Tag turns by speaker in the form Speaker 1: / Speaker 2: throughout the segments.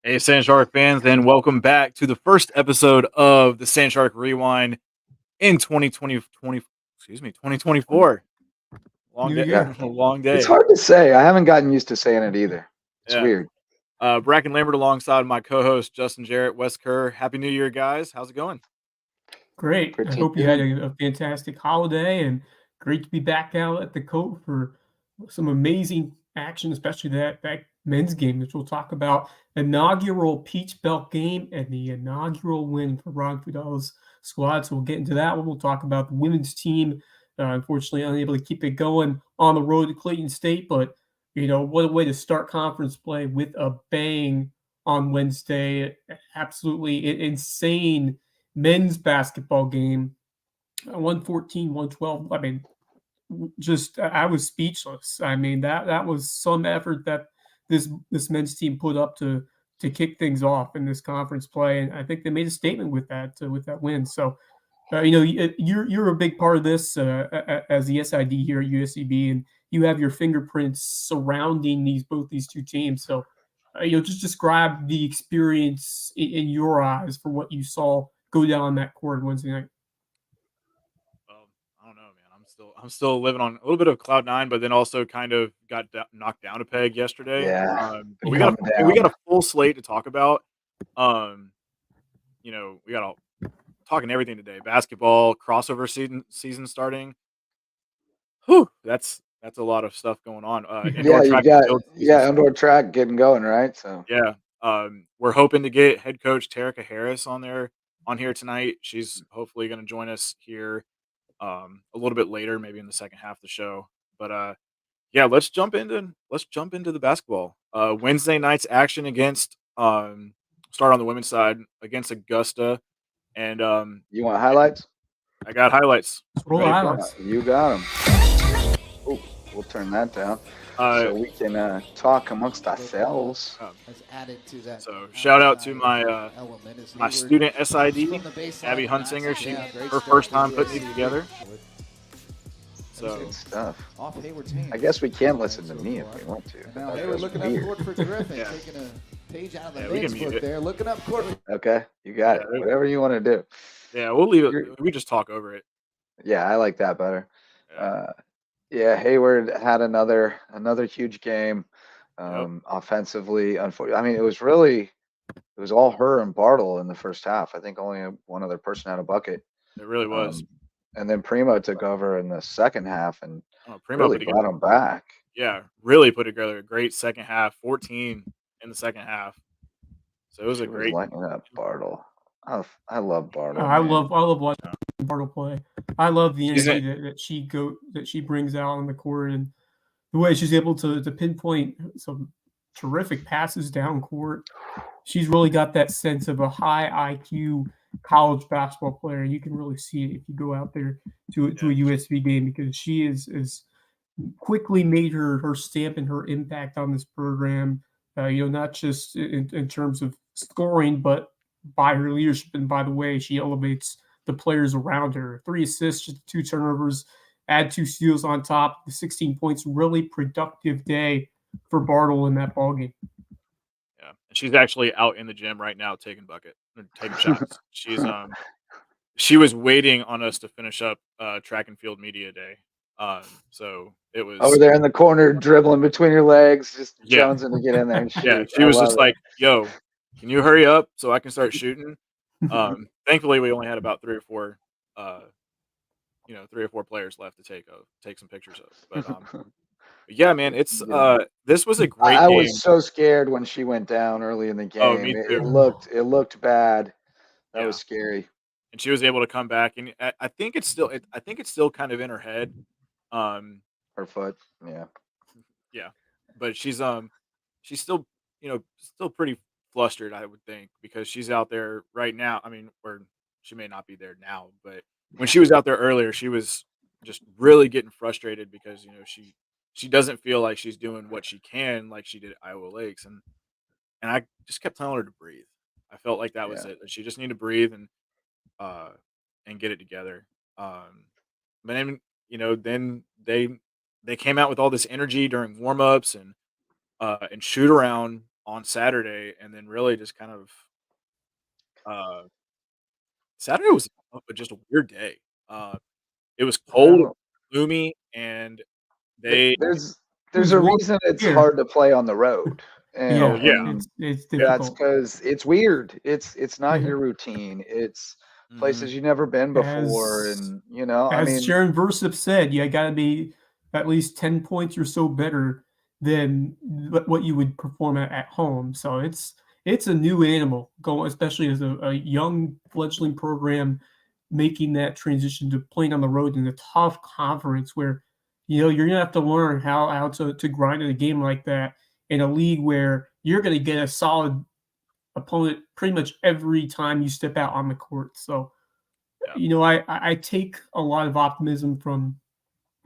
Speaker 1: Hey, Sand Shark fans, and welcome back to the first episode of the Sand Shark Rewind in 2024. Long
Speaker 2: New
Speaker 1: day,
Speaker 2: year.
Speaker 1: long
Speaker 3: It's
Speaker 1: day.
Speaker 3: hard to say. I haven't gotten used to saying it either. It's
Speaker 1: Yeah.
Speaker 3: weird.
Speaker 1: Brackin Lambert alongside my co-host Justin Jarrett, Wes Kerr. Happy New Year, guys. How's it going?
Speaker 2: Great. I
Speaker 3: Pretty
Speaker 2: hope you had
Speaker 3: good.
Speaker 2: a fantastic holiday and great to be back out at the coat for some amazing action, especially that men's game, which we'll talk about. Inaugural Peach Belt game and the inaugural win for Ron Fidal's squad. So we'll get into that one. We'll talk about the women's team. Unfortunately, unable to keep it going on the road to Clayton State, but what a way to start conference play with a bang on Wednesday. Absolutely insane men's basketball game, 114, 112. I mean, just I was speechless. I mean, that was some effort that this men's team put up to kick things off in this conference play, and I think they made a statement with that win. So, you're a big part of this as the SID here at USCB, and you have your fingerprints surrounding both these two teams. So, just describe the experience in your eyes for what you saw go down that court Wednesday night.
Speaker 1: I don't know, man. I'm still living on a little bit of cloud nine, but then also kind of got knocked down a peg yesterday.
Speaker 3: Yeah.
Speaker 1: But we
Speaker 2: Yeah.
Speaker 1: got a full slate to talk about. Um, we got all talking everything today. Basketball crossover season starting. Whew, that's a lot of stuff going on. Indoor
Speaker 3: Yeah, you
Speaker 1: track and
Speaker 3: got
Speaker 1: field season
Speaker 3: indoor track getting going, right? So
Speaker 1: Yeah. We're hoping to get head coach Terica Harris on here tonight. She's hopefully going to join us here a little bit later, maybe in the second half of the show. But yeah, let's jump into the basketball. Wednesday night's action against start on the women's side against Augusta, and
Speaker 3: you want highlights?
Speaker 1: I got highlights.
Speaker 2: Roll the
Speaker 1: Ready?
Speaker 2: highlights.
Speaker 3: You got them. Oh, we'll turn that down so we can talk amongst ourselves.
Speaker 4: Has added to that.
Speaker 1: So shout out to my
Speaker 4: element as
Speaker 1: my
Speaker 4: Hayward
Speaker 1: student SID,
Speaker 4: from the baseline.
Speaker 1: Abby Hunsinger. She
Speaker 4: Yeah, great
Speaker 1: her
Speaker 4: start
Speaker 1: first
Speaker 4: for
Speaker 1: time putting these
Speaker 4: USCB.
Speaker 1: together. So
Speaker 3: Good stuff.
Speaker 4: Off Hayward's hands.
Speaker 3: I guess we can listen to me if we want to.
Speaker 4: And now
Speaker 3: That
Speaker 4: Hayward
Speaker 3: feels
Speaker 4: looking
Speaker 3: weird.
Speaker 4: up court for Griffin,
Speaker 1: Yeah.
Speaker 4: taking a page out of the
Speaker 1: Yeah, we
Speaker 4: men's
Speaker 1: can mute
Speaker 4: book
Speaker 1: it.
Speaker 4: there. Looking up court.
Speaker 3: Okay, you got it.
Speaker 1: Yeah.
Speaker 3: Whatever you want to do.
Speaker 1: yeah, we'll leave
Speaker 3: You're-
Speaker 1: it. We just talk over it.
Speaker 3: Yeah, I like that better.
Speaker 1: Yeah.
Speaker 3: Yeah, Hayward had another huge game.
Speaker 1: Yep.
Speaker 3: Offensively, unfortunately, I mean, it was all her and Bartle in the first half. I think only one other person had a bucket.
Speaker 1: It really was.
Speaker 3: And then Primo took over in the second half and
Speaker 1: Primo
Speaker 3: really
Speaker 1: put
Speaker 3: brought
Speaker 1: together,
Speaker 3: him back.
Speaker 1: yeah, really put together a great second half. 14 in the second half. So it was
Speaker 3: She
Speaker 1: a
Speaker 3: was
Speaker 1: great.
Speaker 3: lighting up Bartle. I love Bartle.
Speaker 2: I
Speaker 3: man.
Speaker 2: love watching Bartle play. I love the
Speaker 1: She's
Speaker 2: energy that she brings out on the court and the way she's able to pinpoint some terrific passes down court. She's really got that sense of a high IQ college basketball player. You can really see it if you go out there to a USB game because she is quickly made her stamp and her impact on this program. Not just in terms of scoring, but by her leadership and by the way she elevates the players around her. 3 assists, just 2 turnovers, add 2 steals on top. The 16 points, really productive day for Bartle in that ballgame.
Speaker 1: Yeah, and she's actually out in the gym right now taking shots. She was waiting on us to finish up track and field media day. So it was
Speaker 3: Over there in the corner, dribbling between your legs, just
Speaker 1: Yeah.
Speaker 3: jonesing to get in there and shoot.
Speaker 1: Yeah, she
Speaker 3: I
Speaker 1: was
Speaker 3: love
Speaker 1: just
Speaker 3: it.
Speaker 1: like, "Yo, can you hurry up so I can start shooting?" Thankfully, we only had about 3 or 4 players left to take some pictures of. But yeah, man, it's
Speaker 3: Yeah.
Speaker 1: this was a great
Speaker 3: I
Speaker 1: game.
Speaker 3: was so scared when she went down early in the game.
Speaker 1: Oh, me
Speaker 3: It
Speaker 1: too.
Speaker 3: looked bad. That
Speaker 1: Yeah.
Speaker 3: was scary.
Speaker 1: And she was able to come back, and I think it's still kind of in her head.
Speaker 3: Her foot. Yeah.
Speaker 1: Yeah, but she's still still pretty flustered, I would think, because she's out there right now. I mean, or she may not be there now, but when she was out there earlier, she was just really getting frustrated because she doesn't feel like she's doing what she can like she did at Iowa Lakes, and I just kept telling her to breathe. I felt like that was
Speaker 3: Yeah.
Speaker 1: it. That she just needed to breathe uh and get it together. But then then they came out with all this energy during warm-ups and shoot around on Saturday, and then really just kind of uh, Saturday was just a weird day. It was cold,
Speaker 3: Well,
Speaker 1: gloomy, and
Speaker 3: th-
Speaker 1: they
Speaker 3: there's
Speaker 2: It
Speaker 3: there's
Speaker 2: was
Speaker 3: a
Speaker 2: warm
Speaker 3: reason it's
Speaker 2: here.
Speaker 3: hard to play on the road,
Speaker 1: oh
Speaker 2: Yeah,
Speaker 1: yeah,
Speaker 2: it's
Speaker 3: that's
Speaker 2: difficult.
Speaker 3: because it's weird. It's not
Speaker 2: Yeah.
Speaker 3: your routine. It's
Speaker 1: hmm
Speaker 3: places you've never been before,
Speaker 2: As
Speaker 3: and I
Speaker 2: as
Speaker 3: mean,
Speaker 2: Sharon Versup said, you got to be at least 10 points or so better than what you would perform at home. So it's a new animal going, especially as a young fledgling program making that transition to playing on the road in a tough conference where you're gonna have to learn how to grind in a game like that in a league where you're gonna get a solid opponent pretty much every time you step out on the court. So
Speaker 1: yeah,
Speaker 2: I take a lot of optimism from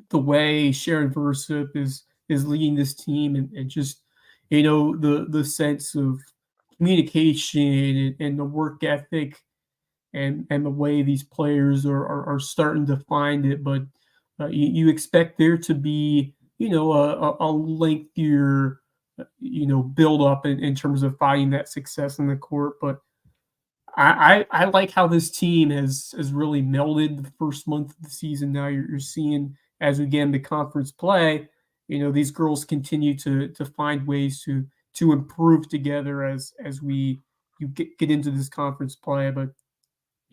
Speaker 2: the way Sharon Versup is leading this team and just the sense of communication and the work ethic and the way these players are starting to find it. But you expect there to be a lengthier build up in terms of finding that success in the court. But I like how this team has really melded the first month of the season. Now you're seeing as we get into conference play, these girls continue to find ways to improve together as we you get into this conference play. But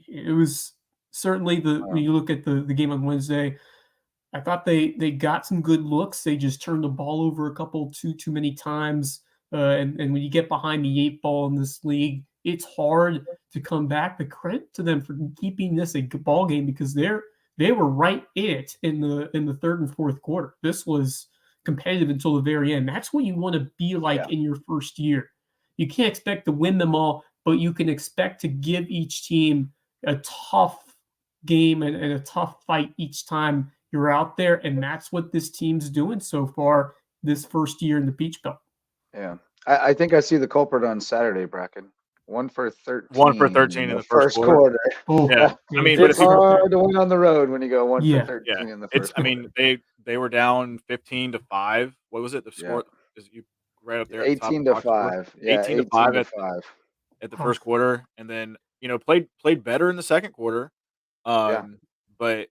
Speaker 2: it was certainly when you look at the game on Wednesday, I thought they got some good looks. They just turned the ball over a couple too many times. And when you get behind the 8 ball in this league, it's hard to come back. The credit to them for keeping this a good ball game because they were right in it in the third and fourth quarter. This was competitive until the very end. That's what you want to be like
Speaker 3: yeah,
Speaker 2: in your first year. You can't expect to win them all, but you can expect to give each team a tough game and a tough fight each time you're out there, and that's what this team's doing so far this first year in the Peach Belt.
Speaker 3: yeah. I think I see the culprit on Saturday, Bracken. 1 for
Speaker 1: 1 for
Speaker 3: 13 in
Speaker 1: 13 in
Speaker 3: the
Speaker 1: the first
Speaker 3: first
Speaker 1: quarter.
Speaker 3: quarter.
Speaker 2: Oh,
Speaker 1: Yeah, I mean, but
Speaker 3: It's
Speaker 1: if you
Speaker 3: hard to win on the road when you go 1 for
Speaker 2: yeah,
Speaker 3: 13 in the
Speaker 1: it's,
Speaker 3: first
Speaker 1: I
Speaker 3: quarter.
Speaker 1: mean, they were down 15-5. What was it? The
Speaker 3: Yeah,
Speaker 1: score is you right up there at the top of
Speaker 3: 18
Speaker 1: the
Speaker 3: to
Speaker 1: box score.
Speaker 3: 5. Yeah, 18
Speaker 1: 18-5
Speaker 3: to
Speaker 1: at
Speaker 3: 5.
Speaker 1: the first
Speaker 2: tough.
Speaker 1: quarter, and then played better in the second quarter.
Speaker 3: Yeah.
Speaker 1: But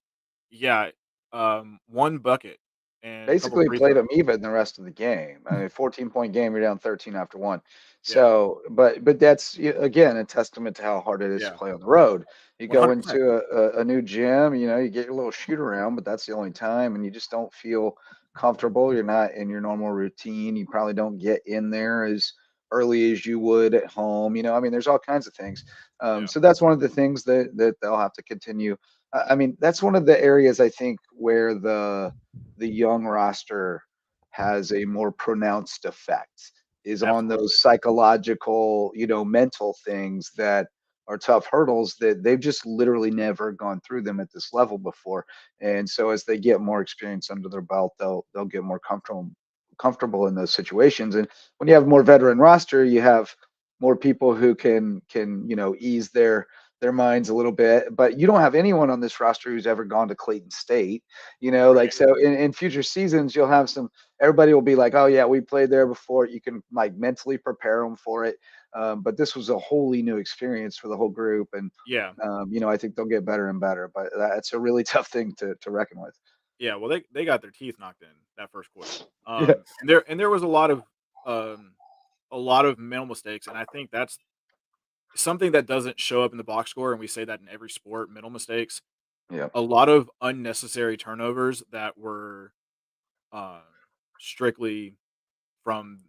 Speaker 1: yeah, one bucket and a couple
Speaker 3: Basically
Speaker 1: free
Speaker 3: played
Speaker 1: throws.
Speaker 3: them even the rest of the game. I mean, 14-point game, you're down 13 after one.
Speaker 1: Yeah,
Speaker 3: So, but that's again a testament to how hard it is to
Speaker 1: yeah,
Speaker 3: play on the road. You go
Speaker 1: 100%.
Speaker 3: into a new gym, you get your little shoot around, but that's the only time, and you just don't feel comfortable. You're not in your normal routine. You probably don't get in there as early as you would at home. I mean, there's all kinds of things.
Speaker 1: Yeah,
Speaker 3: So that's one of the things that they'll have to continue. I mean, that's one of the areas I think where the young roster has a more pronounced effect is on
Speaker 1: absolutely.
Speaker 3: those psychological, mental things that are tough hurdles that they've just literally never gone through them at this level before. And so as they get more experience under their belt, they'll get more comfortable in those situations. And when you have a more veteran roster, you have more people who can ease their minds a little bit. But you don't have anyone on this roster who's ever gone to Clayton State. Like,
Speaker 1: Right.
Speaker 3: so in future seasons you'll have everybody will be like, oh yeah, we played there before. You can like mentally prepare them for it. But this was a wholly new experience for the whole group, and
Speaker 1: Yeah,
Speaker 3: I think they'll get better and better, but that's a really tough thing to reckon with.
Speaker 1: yeah. Well, they got their teeth knocked in that first quarter.
Speaker 3: Yeah,
Speaker 1: And there was a lot of mental mistakes, and I think that's something that doesn't show up in the box score, and we say that in every sport, mental mistakes.
Speaker 3: yeah,
Speaker 1: A lot of unnecessary turnovers that were uh, strictly from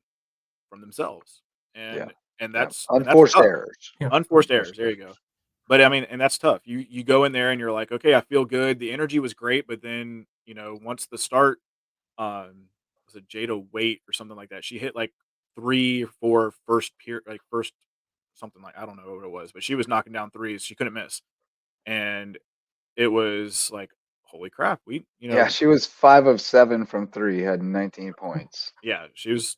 Speaker 1: themselves,
Speaker 3: yeah,
Speaker 1: and
Speaker 3: yeah.
Speaker 1: that's
Speaker 3: Unforced
Speaker 1: tough.
Speaker 3: errors.
Speaker 2: Yeah.
Speaker 1: Unforced
Speaker 3: Unforced
Speaker 1: errors. There
Speaker 3: errors.
Speaker 1: you go. But I mean, and that's tough. You go in there and you're like, okay, I feel good. The energy was great, but then once the start, was it Jada Waite or something like that? She hit like 3 or 4 first something like I don't know what it was, but she was knocking down threes. She couldn't miss, and it was like, holy crap,
Speaker 3: Yeah, she was 5 of 7 from three, had 19 points.
Speaker 1: yeah, she was.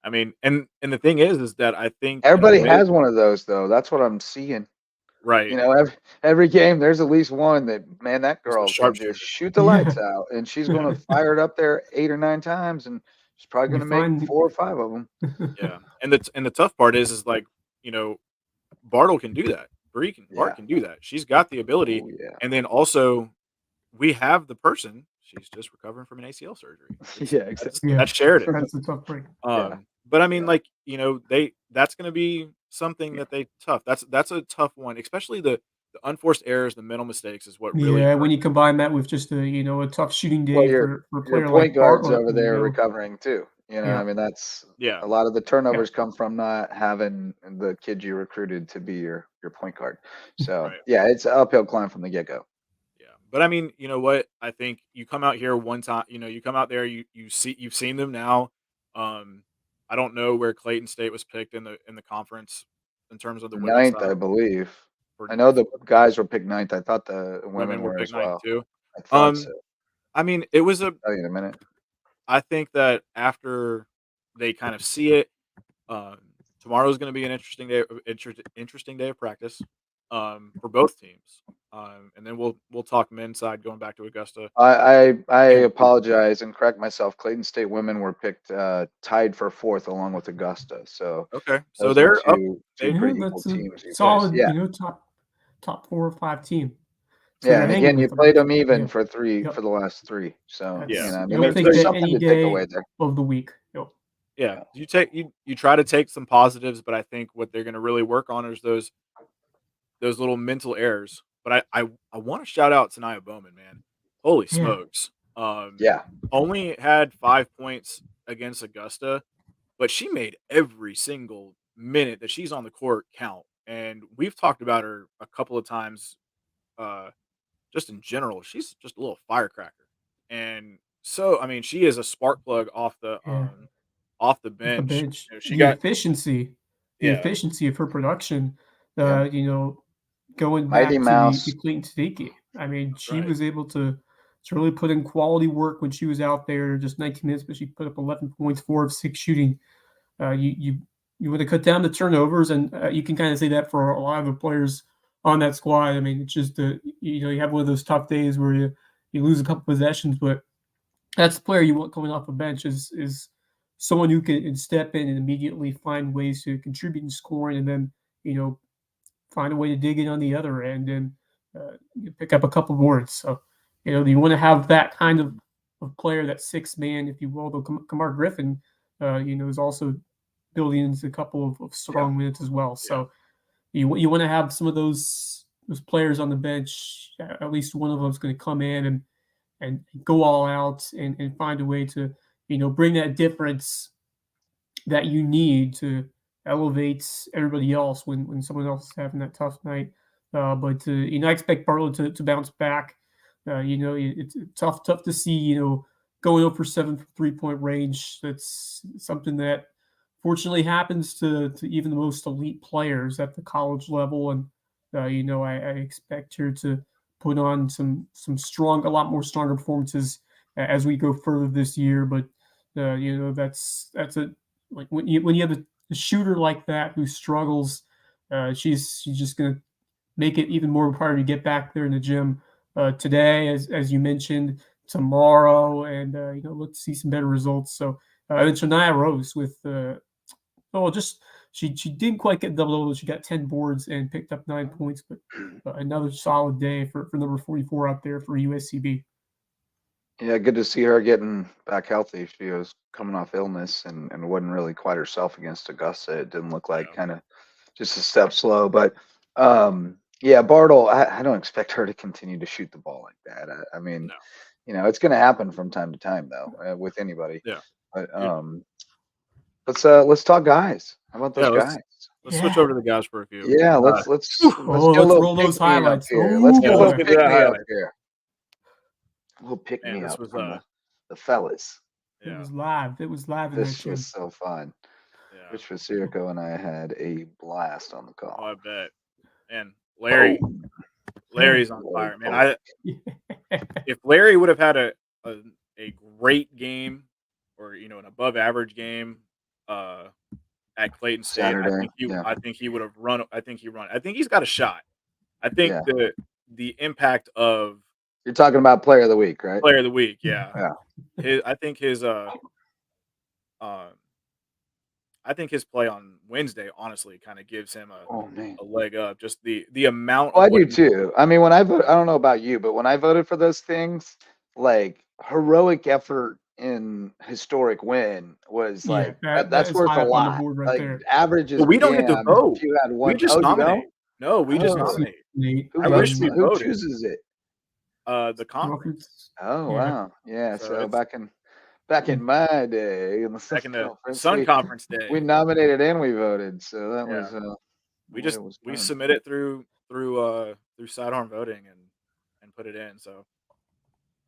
Speaker 1: I mean, and the thing is that I think
Speaker 3: Everybody
Speaker 1: mid
Speaker 3: has one of those though. That's what I'm seeing.
Speaker 1: right,
Speaker 3: Every game there's at least one that, man, that
Speaker 1: just a
Speaker 3: girl can just
Speaker 1: sharpshooter.
Speaker 3: shoot the lights
Speaker 2: Yeah.
Speaker 3: out, and she's going to fire it up there 8 or 9 times, and She's probably
Speaker 2: You
Speaker 3: going to make
Speaker 2: find
Speaker 3: 4 or 5 of them.
Speaker 1: Yeah, and the tough part is like, you know, Bartle can do that. Bart
Speaker 3: Yeah.
Speaker 1: can do that. She's got the ability,
Speaker 3: Oh, yeah.
Speaker 1: and then also we have the person. She's just recovering from an ACL surgery.
Speaker 3: Yeah, exactly.
Speaker 2: Yeah,
Speaker 1: That's Sheridan.
Speaker 2: that's a tough break.
Speaker 3: Yeah.
Speaker 1: But I mean,
Speaker 3: Yeah.
Speaker 1: like, you know, that's going to be something that they tough. That's a tough one, especially the unforced errors, the mental mistakes is what really
Speaker 2: Yeah, when
Speaker 1: hurt.
Speaker 2: you combine that with just a tough shooting
Speaker 3: Well,
Speaker 2: day for a
Speaker 3: your
Speaker 2: player
Speaker 3: point
Speaker 2: like
Speaker 3: guard's
Speaker 2: Bartlett,
Speaker 3: over there recovering too. You know, I
Speaker 2: yeah,
Speaker 3: mean, that's
Speaker 1: Yeah,
Speaker 3: a lot of the
Speaker 2: yeah,
Speaker 3: turnovers come from not having the kid you recruited to be your point guard. So
Speaker 1: right.
Speaker 3: yeah, it's an uphill climb from the get go.
Speaker 1: Yeah, but I mean, you know what? I think you come out here one time. You know, you come out there. You've seen them now. Um, I don't know where Clayton State was picked in the conference in terms of the women's
Speaker 3: Ninth,
Speaker 1: side.
Speaker 3: I believe.
Speaker 1: For,
Speaker 3: I know the
Speaker 1: for
Speaker 3: guys were picked ninth. I thought the
Speaker 1: women
Speaker 3: women
Speaker 1: were
Speaker 3: were
Speaker 1: picked
Speaker 3: as
Speaker 1: ninth
Speaker 3: well.
Speaker 1: too.
Speaker 3: I thought so.
Speaker 1: I mean, it was a.
Speaker 3: I'll tell you in a minute.
Speaker 1: I think that after they kind of see it, um, tomorrow's going to be an interesting day of practice, for both teams. And then we'll talk men's side going back to Augusta.
Speaker 3: I
Speaker 1: And
Speaker 3: apologize and correct myself. Clayton State women were picked tied for 4th along with Augusta. So
Speaker 1: okay, so
Speaker 3: those are
Speaker 1: they're up.
Speaker 3: two
Speaker 1: They
Speaker 2: yeah,
Speaker 3: pretty equal
Speaker 2: that's a
Speaker 3: teams these days.
Speaker 2: solid,
Speaker 3: Yeah.
Speaker 2: top 4 or 5 team. So
Speaker 3: Yeah,
Speaker 2: they're
Speaker 3: and
Speaker 2: hanging
Speaker 3: again, you
Speaker 2: with them.
Speaker 3: played them even
Speaker 2: Yeah,
Speaker 3: for
Speaker 2: yep.
Speaker 3: the last 3. So
Speaker 1: Yeah,
Speaker 3: you know, I
Speaker 2: You
Speaker 3: mean,
Speaker 2: don't take
Speaker 3: there's
Speaker 2: that
Speaker 3: something
Speaker 2: any
Speaker 3: to take away
Speaker 2: day
Speaker 3: there.
Speaker 2: of the week. Yep.
Speaker 1: yeah.
Speaker 3: Yeah.
Speaker 1: You try to take some positives, but I think what they're going to really work on is those little mental errors. But I want to shout out Tanaya Bowman, man. Holy
Speaker 2: Yeah.
Speaker 1: smokes!
Speaker 3: Yeah.
Speaker 1: Only had 5 points against Augusta, but she made every single minute that she's on the court count. And we've talked about her a couple of times, just in general. She's just a little firecracker, and so I mean, she is a spark plug
Speaker 2: Yeah.
Speaker 1: off the
Speaker 2: Off the
Speaker 1: bench.
Speaker 2: bench.
Speaker 1: You know, she
Speaker 2: The
Speaker 1: got
Speaker 2: efficiency the
Speaker 1: yeah,
Speaker 2: efficiency of her production,
Speaker 3: Yeah.
Speaker 2: going
Speaker 3: Mighty
Speaker 2: back to the
Speaker 3: Mouse.
Speaker 2: Clayton State game. I mean,
Speaker 1: that's
Speaker 2: she
Speaker 1: right.
Speaker 2: was able to really put in quality work when she was out there, just 19 minutes, but she put up 11 points, 4 of 6 shooting. You want to cut down the turnovers, and you can kind of say that for a lot of the players on that squad. I mean, it's just you have one of those tough days where you lose a couple possessions, but that's the player you want coming off the bench is someone who can step in and immediately find ways to contribute in scoring, and then you know find a way to dig in on the other end and you pick up a couple boards. So you want to have that kind of player, that sixth man, if you will. Though Kamar Griffin, is also building into a couple of
Speaker 3: Yeah.
Speaker 2: strong minutes as well.
Speaker 1: Yeah.
Speaker 2: So you want to have some of those players on the bench. At least one of them is going to come in and go all out and find a way to bring that difference that you need to elevate everybody else when someone else is having that tough night. But I expect Barlow to bounce back. It's tough to see. Going over 7 for 3-point range. That's something that fortunately happens to even the most elite players at the college level. And I expect her to put on some a lot more stronger performances as we go further this year. But that's a like when you have a shooter like that who struggles, she's just gonna make it even more required to get back there in the gym today, as you mentioned, tomorrow, and look to see some better results. So and Shania Rose with just she didn't quite get double. She got 10 boards and picked up 9 points, but another solid day for number 44 out there for USCB.
Speaker 3: Yeah, good to see her getting back healthy. She was coming off illness and wasn't really quite herself against Augusta. It didn't look like,
Speaker 1: Yeah.
Speaker 3: kind of just a step slow. But yeah, Bartle, I don't expect her to continue to shoot the ball like that. I mean,
Speaker 1: No.
Speaker 3: it's going to happen from time to time though, with anybody.
Speaker 1: Yeah.
Speaker 3: But
Speaker 1: You-
Speaker 3: let's talk guys. How about
Speaker 1: yeah.
Speaker 3: those guys?
Speaker 1: Let's switch over to the guys for a few.
Speaker 3: Yeah, let's get a little
Speaker 2: roll those
Speaker 3: pick me up
Speaker 2: highlights.
Speaker 3: here.
Speaker 2: Oh,
Speaker 3: Let's get a
Speaker 2: boy.
Speaker 3: little
Speaker 1: Let's get
Speaker 3: pick
Speaker 1: to that
Speaker 3: me up
Speaker 1: highlight.
Speaker 3: here. A little pick
Speaker 1: Man,
Speaker 3: me
Speaker 1: this
Speaker 3: up
Speaker 1: was
Speaker 3: from the fellas.
Speaker 2: It
Speaker 1: yeah.
Speaker 2: was live. It was live in that
Speaker 3: This
Speaker 2: gym.
Speaker 3: was so fun.
Speaker 1: Yeah.
Speaker 3: Rich Vasirico and I had a blast on the
Speaker 1: Oh,
Speaker 3: call.
Speaker 1: I bet. And Larry's on fire, man. If Larry would have had a great game or an above average game at Clayton State,
Speaker 3: Saturday, yeah.
Speaker 1: I think he would have run. I think he's got a shot. I think
Speaker 3: Yeah.
Speaker 1: the impact of
Speaker 3: You're talking about player of the week, right?
Speaker 1: player of the week, yeah.
Speaker 3: Yeah.
Speaker 1: I think his I think his play on Wednesday honestly kind of gives him
Speaker 3: Oh man.
Speaker 1: a leg up. Just the amount
Speaker 3: Well,
Speaker 1: of
Speaker 3: I
Speaker 1: what
Speaker 3: do too. I mean, when I vote, I don't know about you, but when I voted for those things, like heroic effort in historic win was
Speaker 2: Yeah,
Speaker 3: like
Speaker 2: that
Speaker 3: that's
Speaker 2: is
Speaker 3: worth
Speaker 2: high
Speaker 3: a
Speaker 2: up on the
Speaker 3: lot.
Speaker 2: board right
Speaker 3: Like
Speaker 2: there.
Speaker 3: averages
Speaker 1: but we don't get to
Speaker 3: damn if
Speaker 1: vote.
Speaker 3: you had
Speaker 1: We
Speaker 3: one.
Speaker 1: just
Speaker 3: Oh, you
Speaker 1: nominate.
Speaker 3: don't?
Speaker 1: No, we just
Speaker 3: Oh,
Speaker 1: nominate.
Speaker 2: Nate,
Speaker 3: who
Speaker 1: I wish
Speaker 3: votes?
Speaker 1: we
Speaker 3: Who
Speaker 1: voted.
Speaker 3: chooses it?
Speaker 1: The conference.
Speaker 2: conference.
Speaker 3: Oh
Speaker 2: Yeah.
Speaker 3: wow, yeah.
Speaker 1: So
Speaker 3: So
Speaker 1: it's
Speaker 3: back in my day in the
Speaker 1: back
Speaker 3: Sun
Speaker 1: in the
Speaker 3: Conference,
Speaker 1: Sun Conference day.
Speaker 3: we nominated and we voted. So that
Speaker 1: Yeah.
Speaker 3: was the
Speaker 1: We
Speaker 3: way
Speaker 1: just
Speaker 3: it was
Speaker 1: we
Speaker 3: done.
Speaker 1: submit it through sidearm voting and put it in. So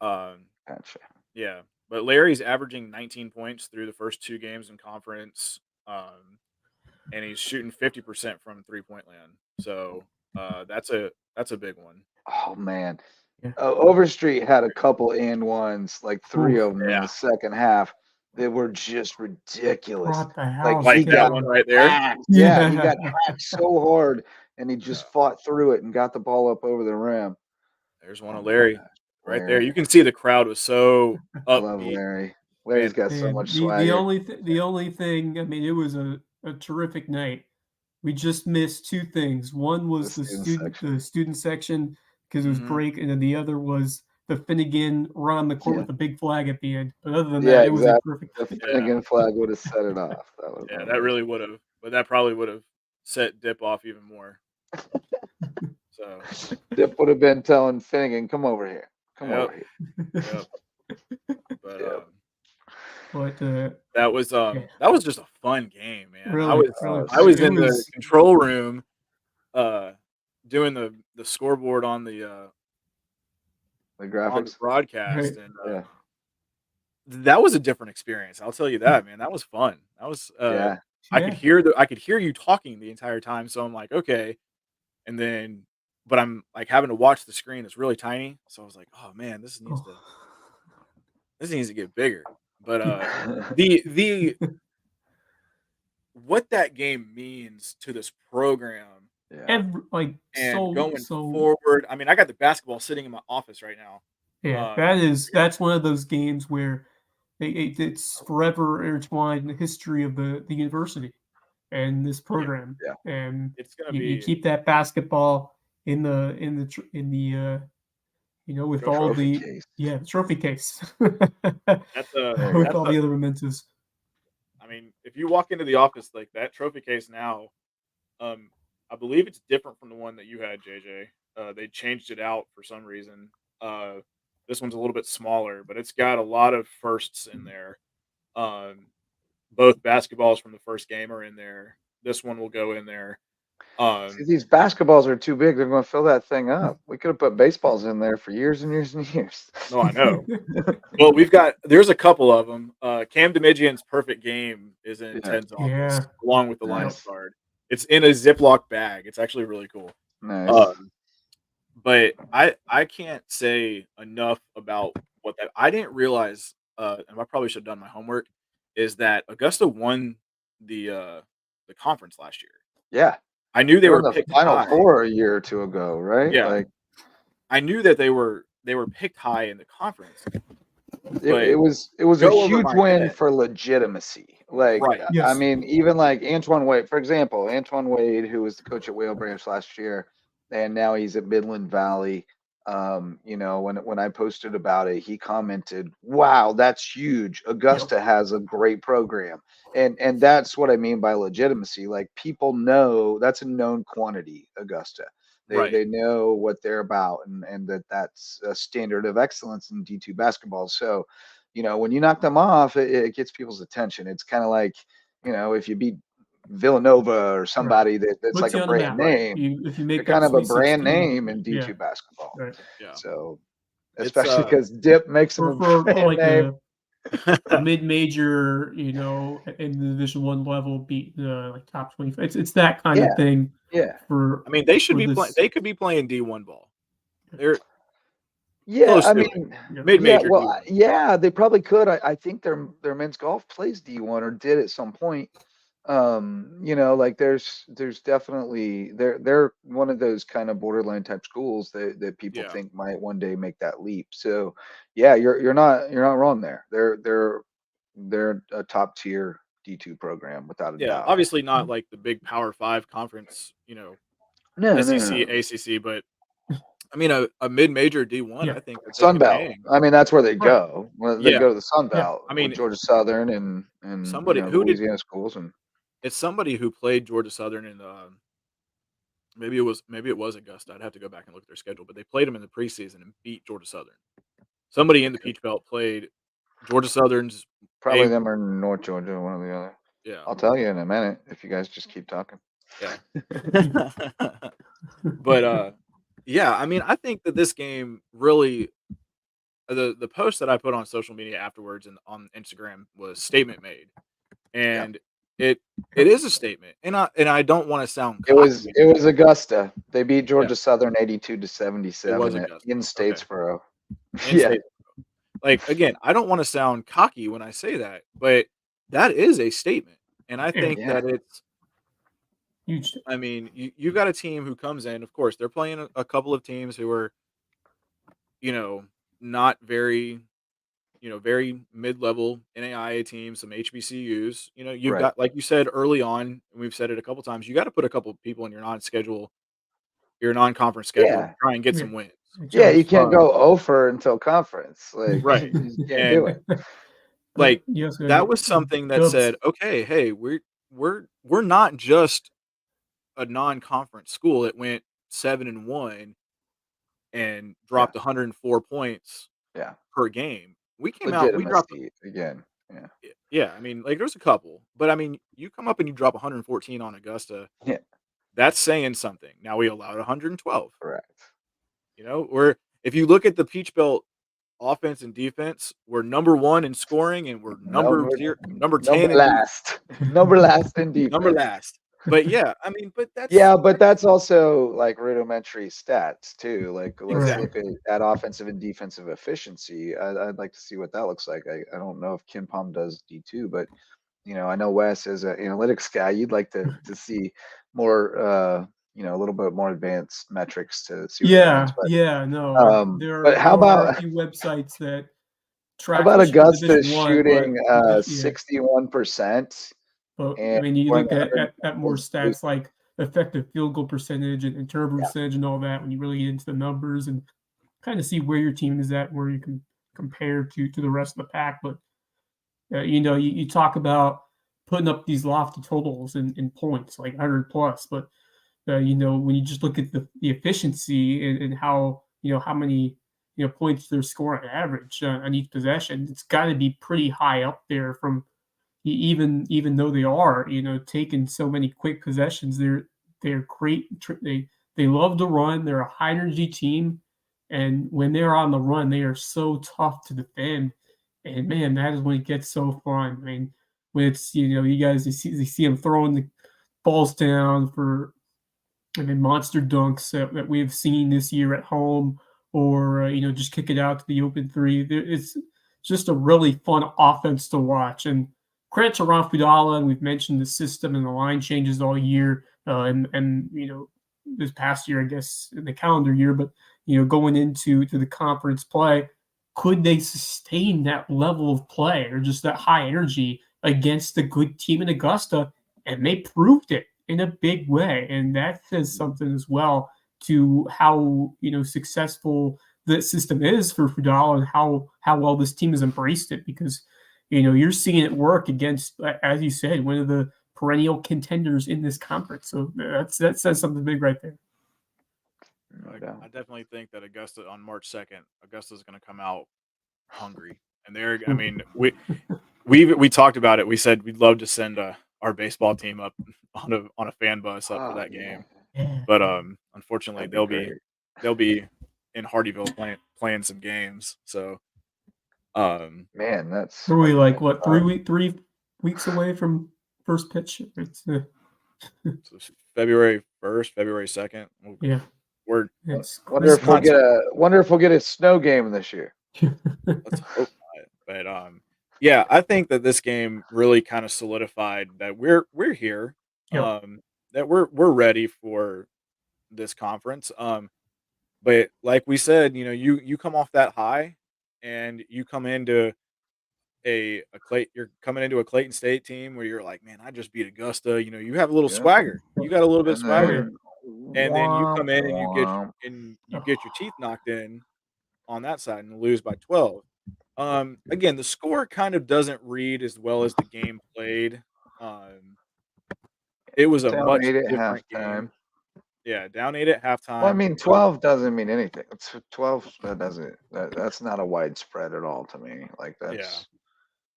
Speaker 3: Gotcha.
Speaker 1: yeah. But Larry's averaging 19 points through the first 2 games in conference. And he's shooting 50% from 3-point land. So that's a big one.
Speaker 3: Oh man.
Speaker 2: Yeah.
Speaker 3: Overstreet had a couple and ones, like 3
Speaker 2: Oof.
Speaker 3: of them in
Speaker 1: Yeah.
Speaker 3: the second half. They were just ridiculous.
Speaker 2: Brought the
Speaker 3: Like
Speaker 2: house
Speaker 1: Like
Speaker 3: he
Speaker 1: that
Speaker 3: got
Speaker 2: down.
Speaker 1: one right there.
Speaker 3: hacked. Yeah, he
Speaker 2: Yeah.
Speaker 3: got hacked so hard, and he just fought through it and got the ball up over the rim.
Speaker 1: There's one
Speaker 3: Oh
Speaker 1: of
Speaker 3: my
Speaker 1: Larry
Speaker 3: gosh,
Speaker 1: right there.
Speaker 3: Larry.
Speaker 1: You can see the crowd was so
Speaker 3: I love
Speaker 1: upbeat.
Speaker 3: Larry. Larry's
Speaker 1: Man,
Speaker 3: got so
Speaker 2: And
Speaker 3: much
Speaker 2: the
Speaker 3: swagger.
Speaker 2: only thing, I mean, it was a terrific night. We just missed 2 things. One
Speaker 3: The
Speaker 2: was
Speaker 3: student section.
Speaker 2: the student section because it was
Speaker 1: Mhm.
Speaker 2: break, and then the other was the Finnegan run on the court
Speaker 3: Yeah.
Speaker 2: with the big flag at the end. But other than
Speaker 3: Yeah,
Speaker 2: that, it was a
Speaker 3: exactly.
Speaker 2: terrific
Speaker 3: The
Speaker 2: night.
Speaker 1: Yeah.
Speaker 3: Finnegan flag would have set it off. That would have
Speaker 1: Yeah,
Speaker 3: been
Speaker 1: that really
Speaker 3: amazing.
Speaker 1: would have, but that probably would have set Dip off even more. So,
Speaker 3: Dip would have been telling Finnegan, "Come over here. Come
Speaker 1: yep,
Speaker 3: over here."
Speaker 1: yep. But
Speaker 3: Yep.
Speaker 2: But yeah,
Speaker 1: that was just a fun game, man.
Speaker 2: really
Speaker 1: I was
Speaker 2: it
Speaker 1: in the
Speaker 2: was
Speaker 1: control room uh doing the scoreboard
Speaker 3: The
Speaker 1: on the
Speaker 3: graphics.
Speaker 1: broadcast,
Speaker 2: right.
Speaker 1: and
Speaker 3: Yeah.
Speaker 1: that was a different experience. I'll tell you that, man. That was fun. That was
Speaker 3: Yeah.
Speaker 2: Yeah.
Speaker 1: I could hear you talking the entire time, so I'm like, okay. And then but I'm like having to watch the screen. It's really tiny, so I was like, oh man,
Speaker 2: Oh.
Speaker 1: this needs to get bigger. But the what that game means to this program
Speaker 3: Yeah.
Speaker 2: Like
Speaker 1: and going
Speaker 2: so
Speaker 1: forward. I mean, I got the basketball sitting in my office right now.
Speaker 2: yeah,
Speaker 1: Um,
Speaker 2: that's one of those games where it's forever intertwined in the history of the university and this
Speaker 1: yeah,
Speaker 2: program.
Speaker 3: Yeah.
Speaker 2: And
Speaker 1: it's gonna
Speaker 2: you
Speaker 1: be
Speaker 2: keep that basketball in the with all
Speaker 3: Trophy
Speaker 2: the
Speaker 3: case.
Speaker 2: the trophy case
Speaker 1: that's a
Speaker 3: There you
Speaker 2: with
Speaker 3: go.
Speaker 2: all the other mementos.
Speaker 1: I mean, if you walk into the office like that trophy case now, um, I believe it's different from the one that you had, JJ. They changed it out for some reason. Uh, this one's a little bit smaller, but it's got a lot of firsts in there. Um, both basketballs from the first game are in there. This one will go in there.
Speaker 3: See, these basketballs are too big. They're going to fill that thing up. We could have put baseballs in there for years and years and years.
Speaker 1: No, I know. Well, there's a couple of them. Cam Demigian's perfect game is in
Speaker 3: Yeah.
Speaker 1: Ted's office
Speaker 2: Yeah.
Speaker 1: along with the lineup
Speaker 3: Nice.
Speaker 1: card. It's in a Ziploc bag. It's actually really cool.
Speaker 3: Nice.
Speaker 1: But I can't say enough about what that I didn't realize, and I probably should have done my homework, is that Augusta won the conference last year.
Speaker 3: Yeah.
Speaker 1: I knew they
Speaker 3: They were
Speaker 1: were
Speaker 3: in the
Speaker 1: picked
Speaker 3: Final
Speaker 1: high.
Speaker 3: Four a year or two ago, right?
Speaker 1: Yeah.
Speaker 3: Like
Speaker 1: I knew that they were picked high in the conference.
Speaker 3: it was a
Speaker 1: go over
Speaker 3: huge
Speaker 1: my
Speaker 3: win
Speaker 1: head.
Speaker 3: for legitimacy. Like
Speaker 1: Right.
Speaker 3: I
Speaker 2: Yes.
Speaker 3: mean, even like Antoine Wade, for example, Antoine Wade, who was the coach at Whale Branch last year, and now he's at Midland Valley. When I posted about it, he commented, "Wow, that's huge. Augusta has a great program." And that's what I mean by legitimacy. Like people know that's a known quantity, Augusta. They
Speaker 1: Right.
Speaker 3: they know what they're about and that's a standard of excellence in D2 basketball. So, when you knock them off, it gets people's attention. It's kind of like, if you beat Villanova or somebody that's
Speaker 2: Puts
Speaker 3: like
Speaker 2: you
Speaker 3: a
Speaker 2: on the
Speaker 3: brand
Speaker 2: map.
Speaker 3: name,
Speaker 2: If you
Speaker 3: they're
Speaker 2: make that
Speaker 3: kind of a
Speaker 2: Sweet
Speaker 3: brand
Speaker 2: 16.
Speaker 3: name in D2
Speaker 2: Yeah.
Speaker 3: basketball.
Speaker 2: Right.
Speaker 1: Yeah.
Speaker 3: So,
Speaker 1: It's
Speaker 3: especially because Dip makes them
Speaker 2: For
Speaker 3: a brand
Speaker 2: like
Speaker 3: name.
Speaker 2: a mid-major, in the Division One level, beat the like top 20. It's that kind
Speaker 3: Yeah.
Speaker 2: of thing.
Speaker 3: Yeah.
Speaker 2: For
Speaker 1: I mean, they should
Speaker 2: for
Speaker 1: be playing.
Speaker 2: this,
Speaker 1: They could be playing D1 ball. They're
Speaker 3: Yeah.
Speaker 1: close
Speaker 3: I
Speaker 1: to it.
Speaker 3: mean,
Speaker 2: yeah.
Speaker 1: Mid-major
Speaker 3: well,
Speaker 1: D1.
Speaker 3: yeah, they probably could. I think their men's golf plays D1 or did at some point. Like there's definitely they're one of those kind of borderline type schools that people
Speaker 1: Yeah.
Speaker 3: think might one day make that leap. So yeah, you're not wrong there. They're they're a top tier D2 program without a
Speaker 1: Yeah,
Speaker 3: doubt.
Speaker 1: obviously not like the big Power 5 conference,
Speaker 3: No,
Speaker 1: SEC, ACC, but I mean a mid-major D1,
Speaker 2: Yeah.
Speaker 1: I think that they
Speaker 3: Sun
Speaker 1: can
Speaker 3: Belt.
Speaker 1: hang.
Speaker 3: I mean, that's where they
Speaker 2: Right.
Speaker 3: go. Well, they
Speaker 1: Yeah.
Speaker 3: go to the Sun
Speaker 2: Yeah.
Speaker 3: Belt
Speaker 1: I
Speaker 3: with
Speaker 1: mean,
Speaker 3: Georgia Southern and
Speaker 1: somebody who did
Speaker 3: Louisiana schools and
Speaker 1: it's somebody who played Georgia Southern in the maybe it was Augusta. I'd have to go back and look at their schedule, but they played them in the preseason and beat Georgia Southern. Somebody in the Peach Belt played Georgia Southern's
Speaker 3: probably
Speaker 1: A
Speaker 3: them or North Georgia, one or the other.
Speaker 1: yeah.
Speaker 3: I'll tell you in a minute if you guys just keep talking.
Speaker 1: Yeah. But yeah, I mean, I think that this game really the post that I put on social media afterwards and on Instagram was statement made. And it is a statement. And I don't want to sound
Speaker 3: It was
Speaker 1: cocky.
Speaker 3: Augusta. They beat
Speaker 1: Yeah,
Speaker 3: Georgia Southern
Speaker 1: it was
Speaker 3: 82-77
Speaker 1: Augusta.
Speaker 3: in
Speaker 1: Okay.
Speaker 3: Statesboro.
Speaker 1: In
Speaker 3: Yeah.
Speaker 1: state. Like again, I don't want to sound cocky when I say that, but that is a statement. And I think
Speaker 3: Yeah.
Speaker 1: that it's
Speaker 2: Huge.
Speaker 1: I mean, you got a team who comes in, of course, they're playing a couple of teams who are, not very, very mid-level NAIA teams, some HBCUs. You've
Speaker 3: Right.
Speaker 1: got, like you said early on, and we've said it a couple times, you got to put a couple of people in your non-conference schedule to
Speaker 3: Yeah.
Speaker 1: try and get
Speaker 2: Yeah.
Speaker 1: some wins.
Speaker 3: Yeah, you can't
Speaker 1: Um,
Speaker 3: go over until conference. Like
Speaker 1: Right.
Speaker 3: you just can't
Speaker 1: And
Speaker 3: do it.
Speaker 2: But
Speaker 1: like
Speaker 2: you also gotta
Speaker 1: that
Speaker 2: get
Speaker 1: was something that
Speaker 2: dubs.
Speaker 1: said, okay, hey, we're not just a non-conference school that went 7-1 and
Speaker 3: Yeah.
Speaker 1: dropped 104 points
Speaker 3: Yeah.
Speaker 1: per game. We came out, we dropped
Speaker 3: Legitimacy again. Yeah.
Speaker 1: yeah, I mean, like there's a couple, but I mean, you come up and you drop 114 on Augusta,
Speaker 3: Yeah.
Speaker 1: that's saying something. Now we allowed 112.
Speaker 3: Correct.
Speaker 1: We're if you look at the Peach Belt offense and defense, we're number 1 in scoring and we're number
Speaker 3: Number
Speaker 1: 10 in
Speaker 3: last. Number last in defense.
Speaker 1: number last. But yeah, I mean, but that's
Speaker 3: Yeah, but that's also like rudimentary stats too. Like let's
Speaker 2: Right.
Speaker 3: look at offensive and defensive efficiency. I'd like to see what that looks like. I don't know if Kim Palm does D2, but I know Wes as an analytics guy, you'd like to see more a little bit more advanced metrics to see what that means.
Speaker 2: Yeah, no.
Speaker 3: But
Speaker 2: There are a few websites that
Speaker 3: how
Speaker 2: track,
Speaker 3: about
Speaker 2: especially for
Speaker 3: Augusta
Speaker 2: Division One,
Speaker 3: shooting
Speaker 2: but
Speaker 3: 61%
Speaker 2: But I
Speaker 3: and
Speaker 2: mean, you
Speaker 3: scoring
Speaker 2: look at more
Speaker 3: 100?
Speaker 2: stats like effective field goal percentage and turnover percentage and all that when you really get into the numbers and kind of see where your team is at, where you can compare to the rest of the pack. But you talk about putting up these lofty totals in points like 100 plus, but when you just look at the efficiency and how how many points they're scoring on average on each possession, it's got to be pretty high up there from even though they are taking so many quick possessions. They're great. They love to run. They're a high energy team, and when they're on the run, they are so tough to defend. And man, that is when it gets so fun. I mean, when it's you guys you see them throwing the balls down for monster dunks that we have seen this year at home, or just kick it out to the open three. It's just a really fun offense to watch. And credit to Ron Fudala, and we've mentioned the system and the line changes all year, and this past year, I guess, in the calendar year, but going into the conference play, could they sustain that level of play or just that high energy against a good team in Augusta? And they proved it in a big way, and that says something as well to how successful the system is for Fudala and how well this team has embraced it, because you're seeing it work against, as you said, one of the perennial contenders in this conference. So that says something big right there.
Speaker 1: I definitely think that Augusta on March 2nd, Augusta is going to come out hungry, and I mean, we talked about it. We said we'd love to send our baseball team up on a fan bus up for that game, but unfortunately they'll be in Hardyville playing some games. So
Speaker 3: Man, that's
Speaker 2: Are we like what 3 weeks away from first pitch? It's
Speaker 1: so February 1st, February 2nd.
Speaker 2: yeah.
Speaker 1: We're
Speaker 3: wonder if we'll get a snow game this year.
Speaker 1: let's hope not. But yeah, I think that this game really kind of solidified that we're here.
Speaker 2: Yep.
Speaker 1: That we're ready for this conference. But like we said, you come off that high and you come into you're coming into a Clayton State team where you're like, man, I just beat Augusta. You have a little
Speaker 3: Yep.
Speaker 1: swagger. You got a little bit of
Speaker 3: And
Speaker 1: swagger,
Speaker 3: then
Speaker 1: and then you
Speaker 3: womp
Speaker 1: come in and
Speaker 3: womp.
Speaker 1: you get your teeth knocked in on that side and lose by 12. Again, the score kind of doesn't read as well as the game played. It was a
Speaker 3: Down
Speaker 1: much
Speaker 3: 8 at
Speaker 1: different
Speaker 3: halftime.
Speaker 1: game. Yeah, down 8 at halftime.
Speaker 3: Well, I mean, 12 doesn't mean anything. 12, that's not a widespread at all to me. Like,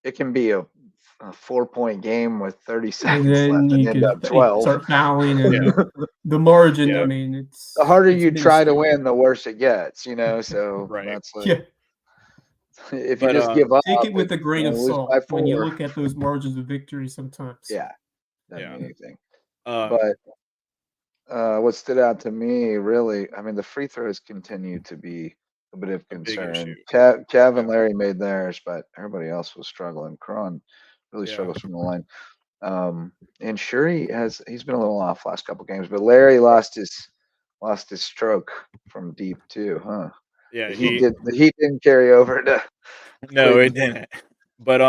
Speaker 3: it can be a 4-point game with 30
Speaker 2: And
Speaker 3: seconds
Speaker 2: then
Speaker 3: left and
Speaker 2: you
Speaker 3: end up
Speaker 2: could
Speaker 3: 12.
Speaker 2: start fouling,
Speaker 1: Yeah.
Speaker 2: and the margin.
Speaker 1: Yeah.
Speaker 2: I mean,
Speaker 3: The harder
Speaker 2: it's
Speaker 3: you try to
Speaker 2: minuscule.
Speaker 3: win, the worse it gets, so
Speaker 1: Right.
Speaker 3: that's like,
Speaker 2: Yeah,
Speaker 3: if you
Speaker 1: But,
Speaker 3: just give up,
Speaker 2: take it with a grain of
Speaker 3: lose
Speaker 2: salt
Speaker 3: by
Speaker 2: when you
Speaker 3: 4.
Speaker 2: look at those margins of victory. Sometimes,
Speaker 3: Yeah, doesn't
Speaker 1: Yeah.
Speaker 3: mean anything.
Speaker 1: Um,
Speaker 3: But what stood out to me, really, I mean, the free throws continue to be a bit of
Speaker 1: A big
Speaker 3: concern.
Speaker 1: issue.
Speaker 3: Kev and Larry made theirs, but everybody else was struggling. Cron really
Speaker 1: Yeah.
Speaker 3: struggles from the line. And Shuri he's been a little off last couple games, but Larry lost his stroke from deep too, huh?
Speaker 1: Yeah,
Speaker 3: The heat didn't carry over to
Speaker 1: no, it
Speaker 3: Cleveland.
Speaker 1: didn't. But,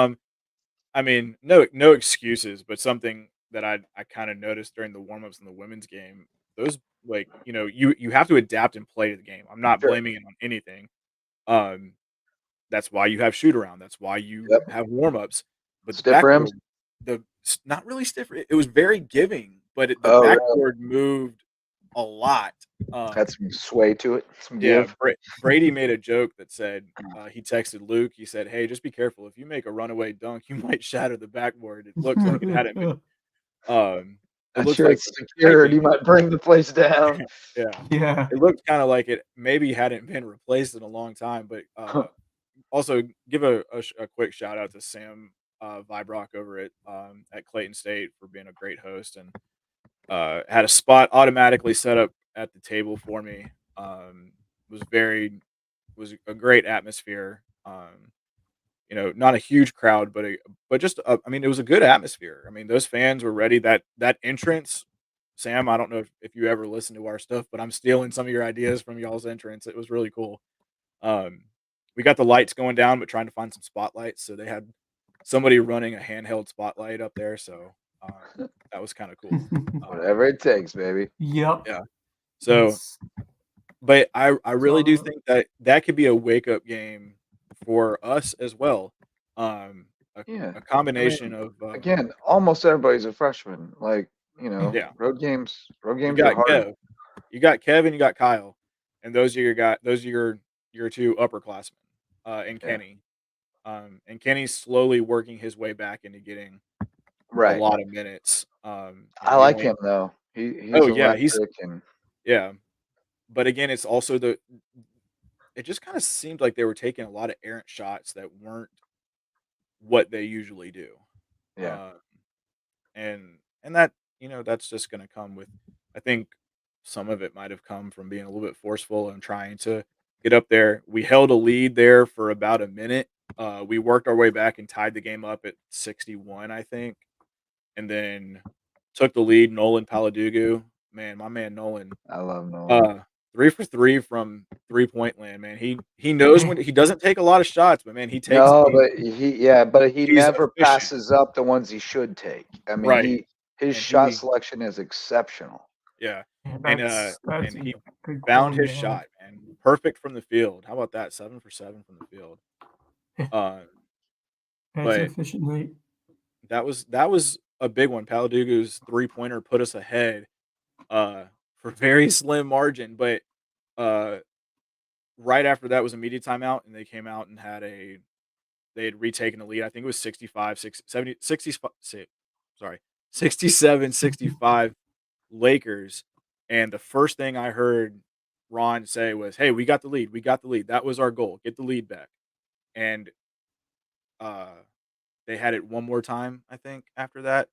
Speaker 1: I mean, no excuses, but something that I kinda noticed during the warm-ups in the women's game, those, like, you have to adapt and play the game. I'm not
Speaker 3: Sure.
Speaker 1: blaming it on anything. Um, that's why you have shoot-around, that's why you
Speaker 3: Yep.
Speaker 1: have warm-ups, but the
Speaker 3: Stiff rims?
Speaker 1: backboard, not really stiff, it was very giving, but the
Speaker 3: Oh, really?
Speaker 1: backboard moved a lot.
Speaker 3: Had some sway to it, some
Speaker 1: Yeah,
Speaker 3: give.
Speaker 1: Brady made a joke that said, he texted Luke, he said, "Hey, just be careful. If you make a runaway dunk, you might shatter the backboard." It looks like it hadn't been, it
Speaker 3: Not
Speaker 1: looks
Speaker 3: sure
Speaker 1: like
Speaker 3: it's
Speaker 1: the
Speaker 3: secured. You
Speaker 1: piping
Speaker 3: might bring the place down.
Speaker 1: yeah.
Speaker 2: yeah.
Speaker 1: It looked kinda like it maybe hadn't been replaced in a long time, but, also give a quick shout out to Sam, Vibrock over at Clayton State for being a great host and, had a spot automatically set up at the table for me. Was a great atmosphere. Not a huge crowd, but just I mean, it was a good atmosphere. I mean, those fans were ready. That entrance, Sam. I don't know if you ever listen to our stuff, but I'm stealing some of your ideas from y'all's entrance. It was really cool. We got the lights going down, but trying to find some spotlights. So they had somebody running a handheld spotlight up there. So that was kind of cool.
Speaker 3: Whatever it takes, baby.
Speaker 2: Yep.
Speaker 1: Yeah. So,
Speaker 2: It's-
Speaker 1: but I really do
Speaker 2: So-
Speaker 1: think that could be a wake up game for us as well.
Speaker 3: Yeah.
Speaker 1: A combination of
Speaker 3: Again, almost everybody's a freshman. Like,
Speaker 1: Yeah.
Speaker 3: road games
Speaker 1: you
Speaker 3: are
Speaker 1: got
Speaker 3: hard.
Speaker 1: Kev, you got Kevin, you got Kyle, and those are your two upperclassmen, and
Speaker 3: Yeah.
Speaker 1: Kenny. And Kenny's slowly working his way back into getting a
Speaker 3: Right.
Speaker 1: lot of minutes.
Speaker 3: I like him though. He's electric and
Speaker 1: yeah. But again, it's also it just kind of seemed like they were taking a lot of errant shots that weren't what they usually do.
Speaker 3: yeah.
Speaker 1: And that, that's just going to come with, I think some of it might have come from being a little bit forceful and trying to get up there. We held a lead there for about a minute. We worked our way back and tied the game up at 61, I think. And then took the lead. Nolan Paladugu, man, my man Nolan.
Speaker 3: I love Nolan.
Speaker 1: 3 for 3 from 3-point land, man. He knows when he doesn't take a lot of shots, but man, he takes.
Speaker 3: No, but he
Speaker 1: he's
Speaker 3: never
Speaker 1: efficient.
Speaker 3: passes up the ones he should take. I mean,
Speaker 1: Right.
Speaker 3: his
Speaker 1: And
Speaker 3: shot selection is exceptional.
Speaker 1: Yeah,
Speaker 2: Yeah,
Speaker 1: and he
Speaker 2: a good
Speaker 1: found
Speaker 2: quality
Speaker 1: his
Speaker 2: to have.
Speaker 1: shot, man. Perfect from the field. How about that? 7 for 7 from the field.
Speaker 2: That's an
Speaker 1: But
Speaker 2: efficient night.
Speaker 1: that was a big one. Paladugu's 3-pointer put us ahead for very slim margin, but right after that was immediate timeout, and they came out and they had retaken the lead. I think it was 65, 60, 70, 65, sorry, 67, 65 Lakers. And the first thing I heard Ron say was, "Hey, we got the lead. We got the lead. That was our goal. Get the lead back." And they had it one more time, I think, after that.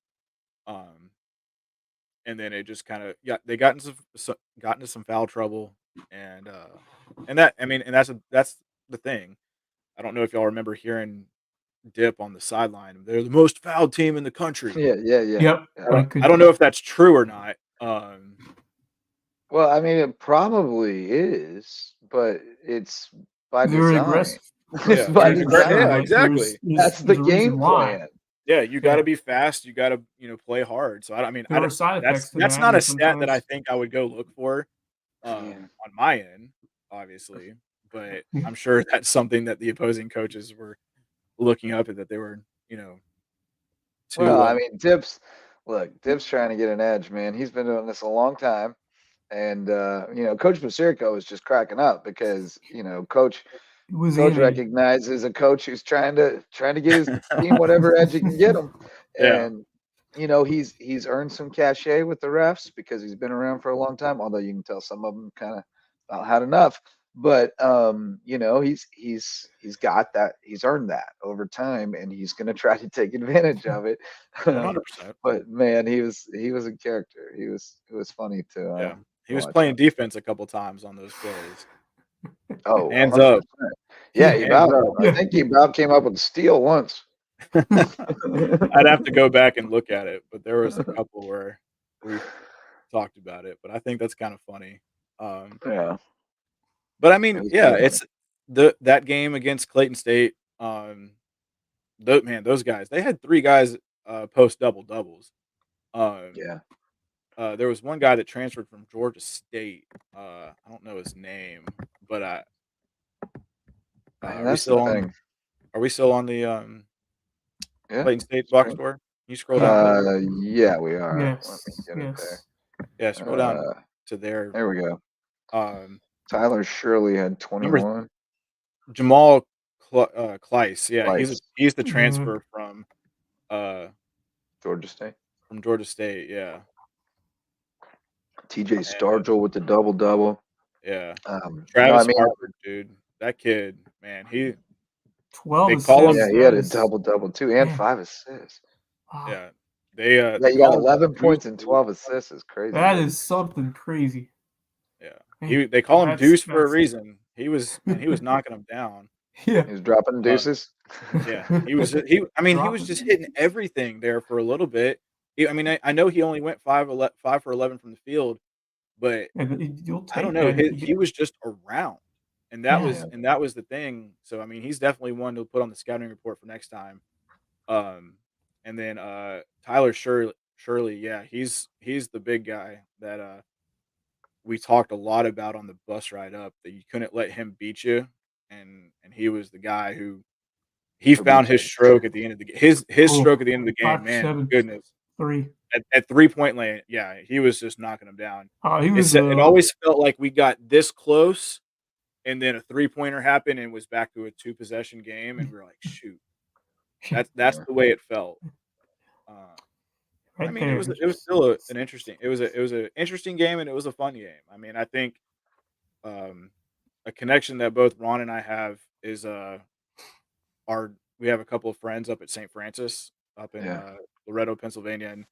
Speaker 1: And then it just kind of they got into some foul trouble, and that I mean, and that's the thing. I don't know if y'all remember hearing Dip on the sideline. They're the most fouled team in the country.
Speaker 3: Yeah.
Speaker 2: Yep.
Speaker 1: I don't know if that's true or not.
Speaker 3: Well, I mean, it probably is, but it's by
Speaker 2: Very
Speaker 3: design.
Speaker 2: aggressive.
Speaker 1: Yeah,
Speaker 3: By
Speaker 2: It's
Speaker 3: design.
Speaker 2: better,
Speaker 1: yeah,
Speaker 2: but
Speaker 1: exactly.
Speaker 3: That's the
Speaker 2: there's a reason
Speaker 3: game
Speaker 2: why.
Speaker 3: plan.
Speaker 1: Yeah, you got to
Speaker 2: Yeah.
Speaker 1: be fast. You got to play hard. So I mean,
Speaker 2: There are side effects to
Speaker 1: that's
Speaker 2: that,
Speaker 1: not a
Speaker 2: and
Speaker 1: stat that I
Speaker 2: sometimes
Speaker 1: think I would go look for
Speaker 3: Man.
Speaker 1: on my end, obviously. But
Speaker 2: Yeah.
Speaker 1: I'm sure that's something that the opposing coaches were looking up and that they were, too.
Speaker 3: Well, I mean, Dip's trying to get an edge, man. He's been doing this a long time. And Coach Basirico is just cracking up because, Coach
Speaker 2: It was
Speaker 3: Coach
Speaker 2: animated.
Speaker 3: recognizes a coach who's trying to get his team whatever edge he can get them.
Speaker 1: Yeah.
Speaker 3: And he's earned some cachet with the refs because he's been around for a long time, although you can tell some of them kind of about had enough. But he's got that, he's earned that over time, and he's going to try to take advantage of it.
Speaker 1: 100%.
Speaker 3: But man, he was a character. It was funny to
Speaker 1: Yeah. He was
Speaker 3: watch
Speaker 1: playing
Speaker 3: him.
Speaker 1: defense a couple times on those plays.
Speaker 3: Oh,
Speaker 1: Hands up.
Speaker 3: 100%. Yeah, he
Speaker 1: Hands
Speaker 3: about
Speaker 1: up.
Speaker 3: I think he about came up with a steal once.
Speaker 1: I'd have to go back and look at it, but there was a couple where we talked about it, but I think that's kind of funny.
Speaker 3: Yeah.
Speaker 1: But I
Speaker 3: It
Speaker 1: mean,
Speaker 3: was
Speaker 1: yeah,
Speaker 3: pretty
Speaker 1: it's that game against Clayton State. Those guys, they had 3 guys post doubles.
Speaker 3: Yeah.
Speaker 1: There was one guy that transferred from Georgia State. I don't know his name, but
Speaker 3: I mean,
Speaker 1: are we
Speaker 3: that's
Speaker 1: still
Speaker 3: the
Speaker 1: on?
Speaker 3: thing.
Speaker 1: Are we still on the
Speaker 3: Yeah.
Speaker 1: Clayton State box score? Can you scroll down?
Speaker 3: Yeah, we are. Let me
Speaker 2: Yes.
Speaker 3: get it there.
Speaker 2: Yes.
Speaker 1: Yeah, scroll down
Speaker 3: Uh,
Speaker 1: to there.
Speaker 3: there we go.
Speaker 1: Um,
Speaker 3: Tyler Shirley had
Speaker 1: number
Speaker 3: 21.
Speaker 1: Jamal Kleiss. Yeah,
Speaker 3: Kleiss.
Speaker 1: he's the
Speaker 2: Mhm.
Speaker 1: transfer from
Speaker 3: Georgia State.
Speaker 1: Georgia State. Yeah,
Speaker 3: TJ Stargell with the double.
Speaker 1: yeah.
Speaker 3: No,
Speaker 1: Travis
Speaker 3: I mean,
Speaker 1: Harper, dude, that kid, man,
Speaker 2: 12
Speaker 1: they call
Speaker 2: assists.
Speaker 1: him.
Speaker 3: yeah, he had a
Speaker 2: That is-
Speaker 3: double too, and
Speaker 2: man.
Speaker 3: 5 assists.
Speaker 2: Wow.
Speaker 1: Yeah, they
Speaker 3: Yeah,
Speaker 1: they
Speaker 3: you got
Speaker 1: call him
Speaker 3: 11
Speaker 1: Deuce,
Speaker 3: points and
Speaker 1: dude.
Speaker 3: 12 assists. Is crazy.
Speaker 2: That is something crazy.
Speaker 1: Yeah, they call him
Speaker 2: That's-
Speaker 1: Deuce for a
Speaker 2: that's-
Speaker 1: reason. He was knocking them down.
Speaker 2: Yeah.
Speaker 3: He was dropping deuces.
Speaker 1: Yeah, he was just hitting everything there for a little bit. I know he only went 5 for 11 from the field, but
Speaker 2: And you'll take
Speaker 1: I don't know.
Speaker 2: that.
Speaker 1: He was just around, and that
Speaker 2: Yeah.
Speaker 1: was the thing. So I mean, he's definitely one to put on the scouting report for next time. And then Tyler Shirley, yeah, he's the big guy that we talked a lot about on the bus ride up. That you couldn't let him beat you, and he was the guy who found his stroke at the end of the game. His stroke at the end of the game,
Speaker 2: 5 for
Speaker 1: man,
Speaker 2: 7,
Speaker 1: goodness.
Speaker 2: 3.
Speaker 1: At 3-point land, yeah, he was just knocking them down.
Speaker 2: He was.
Speaker 1: It always felt like we got this close, and then a 3-pointer happened and was back to a 2-possession game, and we were like, shoot, that's the way it felt.
Speaker 2: Right
Speaker 1: I mean,
Speaker 2: there,
Speaker 1: it was still an interesting. It was an interesting game, and it was a fun game. I mean, I think a connection that both Ron and I have is we have a couple of friends up at St. Francis up in Loretto, Pennsylvania, and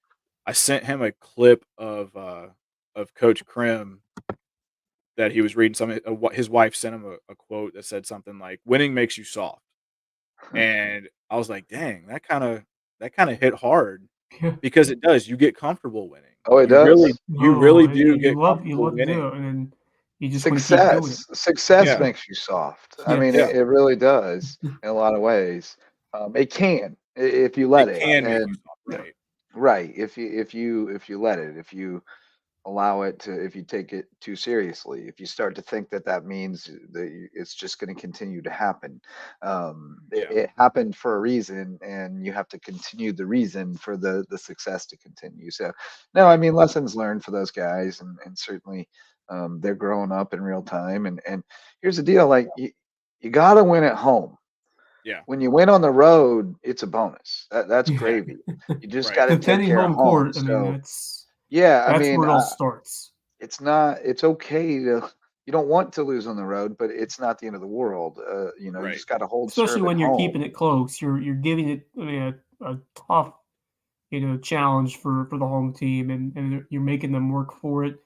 Speaker 1: I sent him a clip of Coach Krim that he was reading. His wife sent him a quote that said something like, "Winning makes you soft," and I was like, "Dang, that kind of hit hard."
Speaker 2: Yeah.
Speaker 1: Because it does. You get comfortable winning.
Speaker 3: Oh, it
Speaker 1: You
Speaker 3: does.
Speaker 1: really do get
Speaker 2: You
Speaker 1: comfortable
Speaker 2: love to
Speaker 1: winning.
Speaker 2: do it, and then you just want to keep doing it.
Speaker 3: Success
Speaker 1: Yeah.
Speaker 3: makes you soft. I
Speaker 2: Yeah.
Speaker 3: mean,
Speaker 1: Yeah.
Speaker 3: it really does in a lot of ways. It can if you let it.
Speaker 1: Can make you
Speaker 3: And
Speaker 1: soft, right?
Speaker 3: right, if you let it, if you allow it to, if you take it too seriously, if you start to think that means that it's just going to continue to happen. It happened for a reason, and you have to continue the reason for the success to continue. So no, I mean, lessons learned for those guys, and certainly they're growing up in real time. And here's the deal, like you got to win at home.
Speaker 1: Yeah.
Speaker 3: When you win on the road, it's a bonus. That's
Speaker 2: Yeah.
Speaker 3: gravy. You just
Speaker 1: Right.
Speaker 3: got to take
Speaker 2: Defending
Speaker 3: care of
Speaker 2: home
Speaker 3: home.
Speaker 2: court. I
Speaker 3: So
Speaker 2: mean, that's
Speaker 3: yeah, I
Speaker 2: that's
Speaker 3: mean,
Speaker 2: where it all starts.
Speaker 3: it's okay to, you don't want to lose on the road, but it's not the end of the world. You
Speaker 1: Right.
Speaker 3: just got to hold
Speaker 2: Especially
Speaker 3: serve
Speaker 2: when
Speaker 3: at
Speaker 2: you're
Speaker 3: home.
Speaker 2: keeping it close. You're giving it a tough challenge for the home team, and you're making them work for it.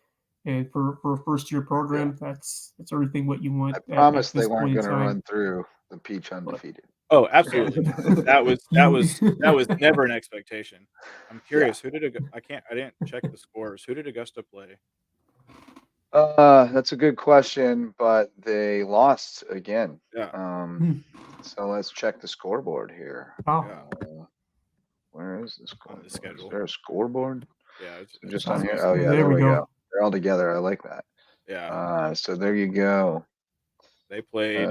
Speaker 2: And for a first year program, that's everything what you want.
Speaker 3: I promise
Speaker 2: at
Speaker 3: they
Speaker 2: this
Speaker 3: weren't
Speaker 2: point in
Speaker 3: going to
Speaker 2: time.
Speaker 3: run through the peach undefeated.
Speaker 1: Oh, absolutely not. That was never an expectation. I'm curious, who did I didn't check the scores. Who did Augusta play?
Speaker 3: That's a good question, but they lost again.
Speaker 1: Yeah.
Speaker 3: So let's check the scoreboard here.
Speaker 2: Wow.
Speaker 1: Yeah.
Speaker 3: Where is the
Speaker 1: On
Speaker 3: scoreboard?
Speaker 1: the
Speaker 3: Is
Speaker 1: schedule.
Speaker 3: there a scoreboard?
Speaker 1: Yeah.
Speaker 3: So just
Speaker 2: on
Speaker 3: on here?
Speaker 2: here.
Speaker 3: Oh yeah,
Speaker 2: There we go.
Speaker 3: They're all together. I like that.
Speaker 1: Yeah.
Speaker 3: So there you go.
Speaker 1: They played.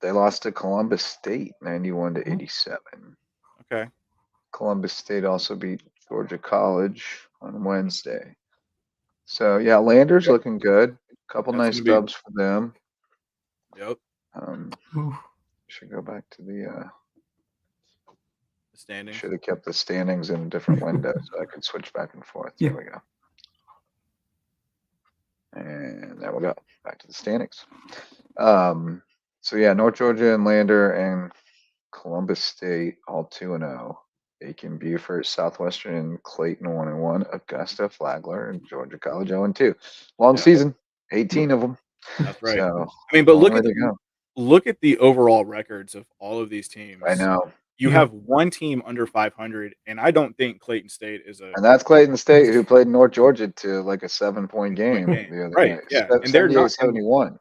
Speaker 3: They lost to Columbus State, 91-87.
Speaker 1: Okay.
Speaker 3: Columbus State also beat Georgia College on Wednesday. So yeah, Lander's
Speaker 1: Yep.
Speaker 3: looking good. Couple
Speaker 1: That's
Speaker 3: nice
Speaker 1: gonna be-
Speaker 3: dubs for them.
Speaker 1: Yep.
Speaker 2: Oof.
Speaker 3: Should go back to the
Speaker 1: Standings.
Speaker 3: should have kept the standings in a different window so I could switch back and forth.
Speaker 2: Yeah.
Speaker 3: There we go. And there we go. Back to the standings. So yeah, North Georgia and Lander and Columbus State all 2-0. Aiken, Beaufort, Southwestern, and Clayton 1-1. Augusta, Flagler, and Georgia College 0-2. Long
Speaker 1: Yeah.
Speaker 3: season, 18 of them.
Speaker 1: That's right.
Speaker 3: So
Speaker 1: I mean, but
Speaker 3: long
Speaker 1: look
Speaker 3: way
Speaker 1: at
Speaker 3: to go.
Speaker 1: look at the overall records of all of these teams.
Speaker 3: I know.
Speaker 1: You
Speaker 2: Yeah.
Speaker 1: have one team under 500, and I don't think Clayton State is a
Speaker 3: And that's Clayton State, who played North Georgia to like a 7-point game
Speaker 1: game.
Speaker 3: the other
Speaker 1: Right,
Speaker 3: night.
Speaker 1: yeah. And they're not-
Speaker 3: 78-71.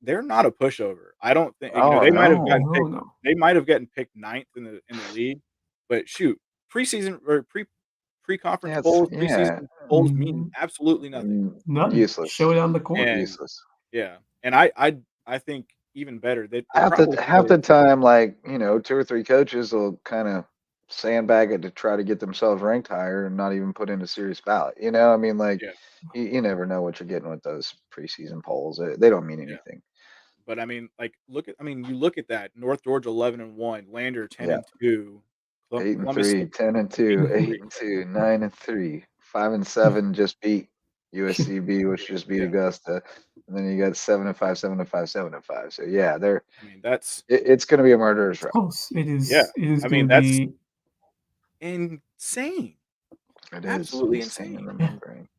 Speaker 1: they're not a pushover. I don't think
Speaker 3: Oh,
Speaker 1: they might have
Speaker 3: no.
Speaker 1: gotten
Speaker 2: No,
Speaker 1: picked,
Speaker 2: no.
Speaker 1: they might have gotten picked ninth in the league, but shoot, preseason or pre-conference
Speaker 3: Yeah,
Speaker 1: polls,
Speaker 3: yeah.
Speaker 1: preseason polls mean absolutely nothing.
Speaker 2: Nothing.
Speaker 3: Useless.
Speaker 2: Show it on the court.
Speaker 1: And-
Speaker 3: Useless.
Speaker 1: Yeah, and I think even better. They
Speaker 3: Half
Speaker 1: probably
Speaker 3: the time, like, 2 or 3 coaches will kind of sandbag it to try to get themselves ranked higher and not even put in a serious ballot. I mean, like,
Speaker 1: Yeah.
Speaker 3: you never know what you're getting with those preseason polls. They don't mean
Speaker 1: Yeah.
Speaker 3: anything.
Speaker 1: But I mean, like, you look at that. North Georgia 11-1, Lander 10-2,
Speaker 3: 8-3, 10-2, 8-2, 9-3, 5-7 just beat USCB, which just beat
Speaker 1: Yeah.
Speaker 3: Augusta, and then you got 7-5, 7-5, 7-5. So yeah,
Speaker 1: I mean, that's
Speaker 3: it's going to be a murderer's row.
Speaker 2: Close. It is.
Speaker 1: Yeah.
Speaker 2: It is
Speaker 1: I
Speaker 2: going
Speaker 1: mean,
Speaker 2: to
Speaker 1: that's
Speaker 2: be.
Speaker 1: insane.
Speaker 3: It is
Speaker 1: Absolutely
Speaker 3: insane in
Speaker 1: insane.
Speaker 3: the membrane.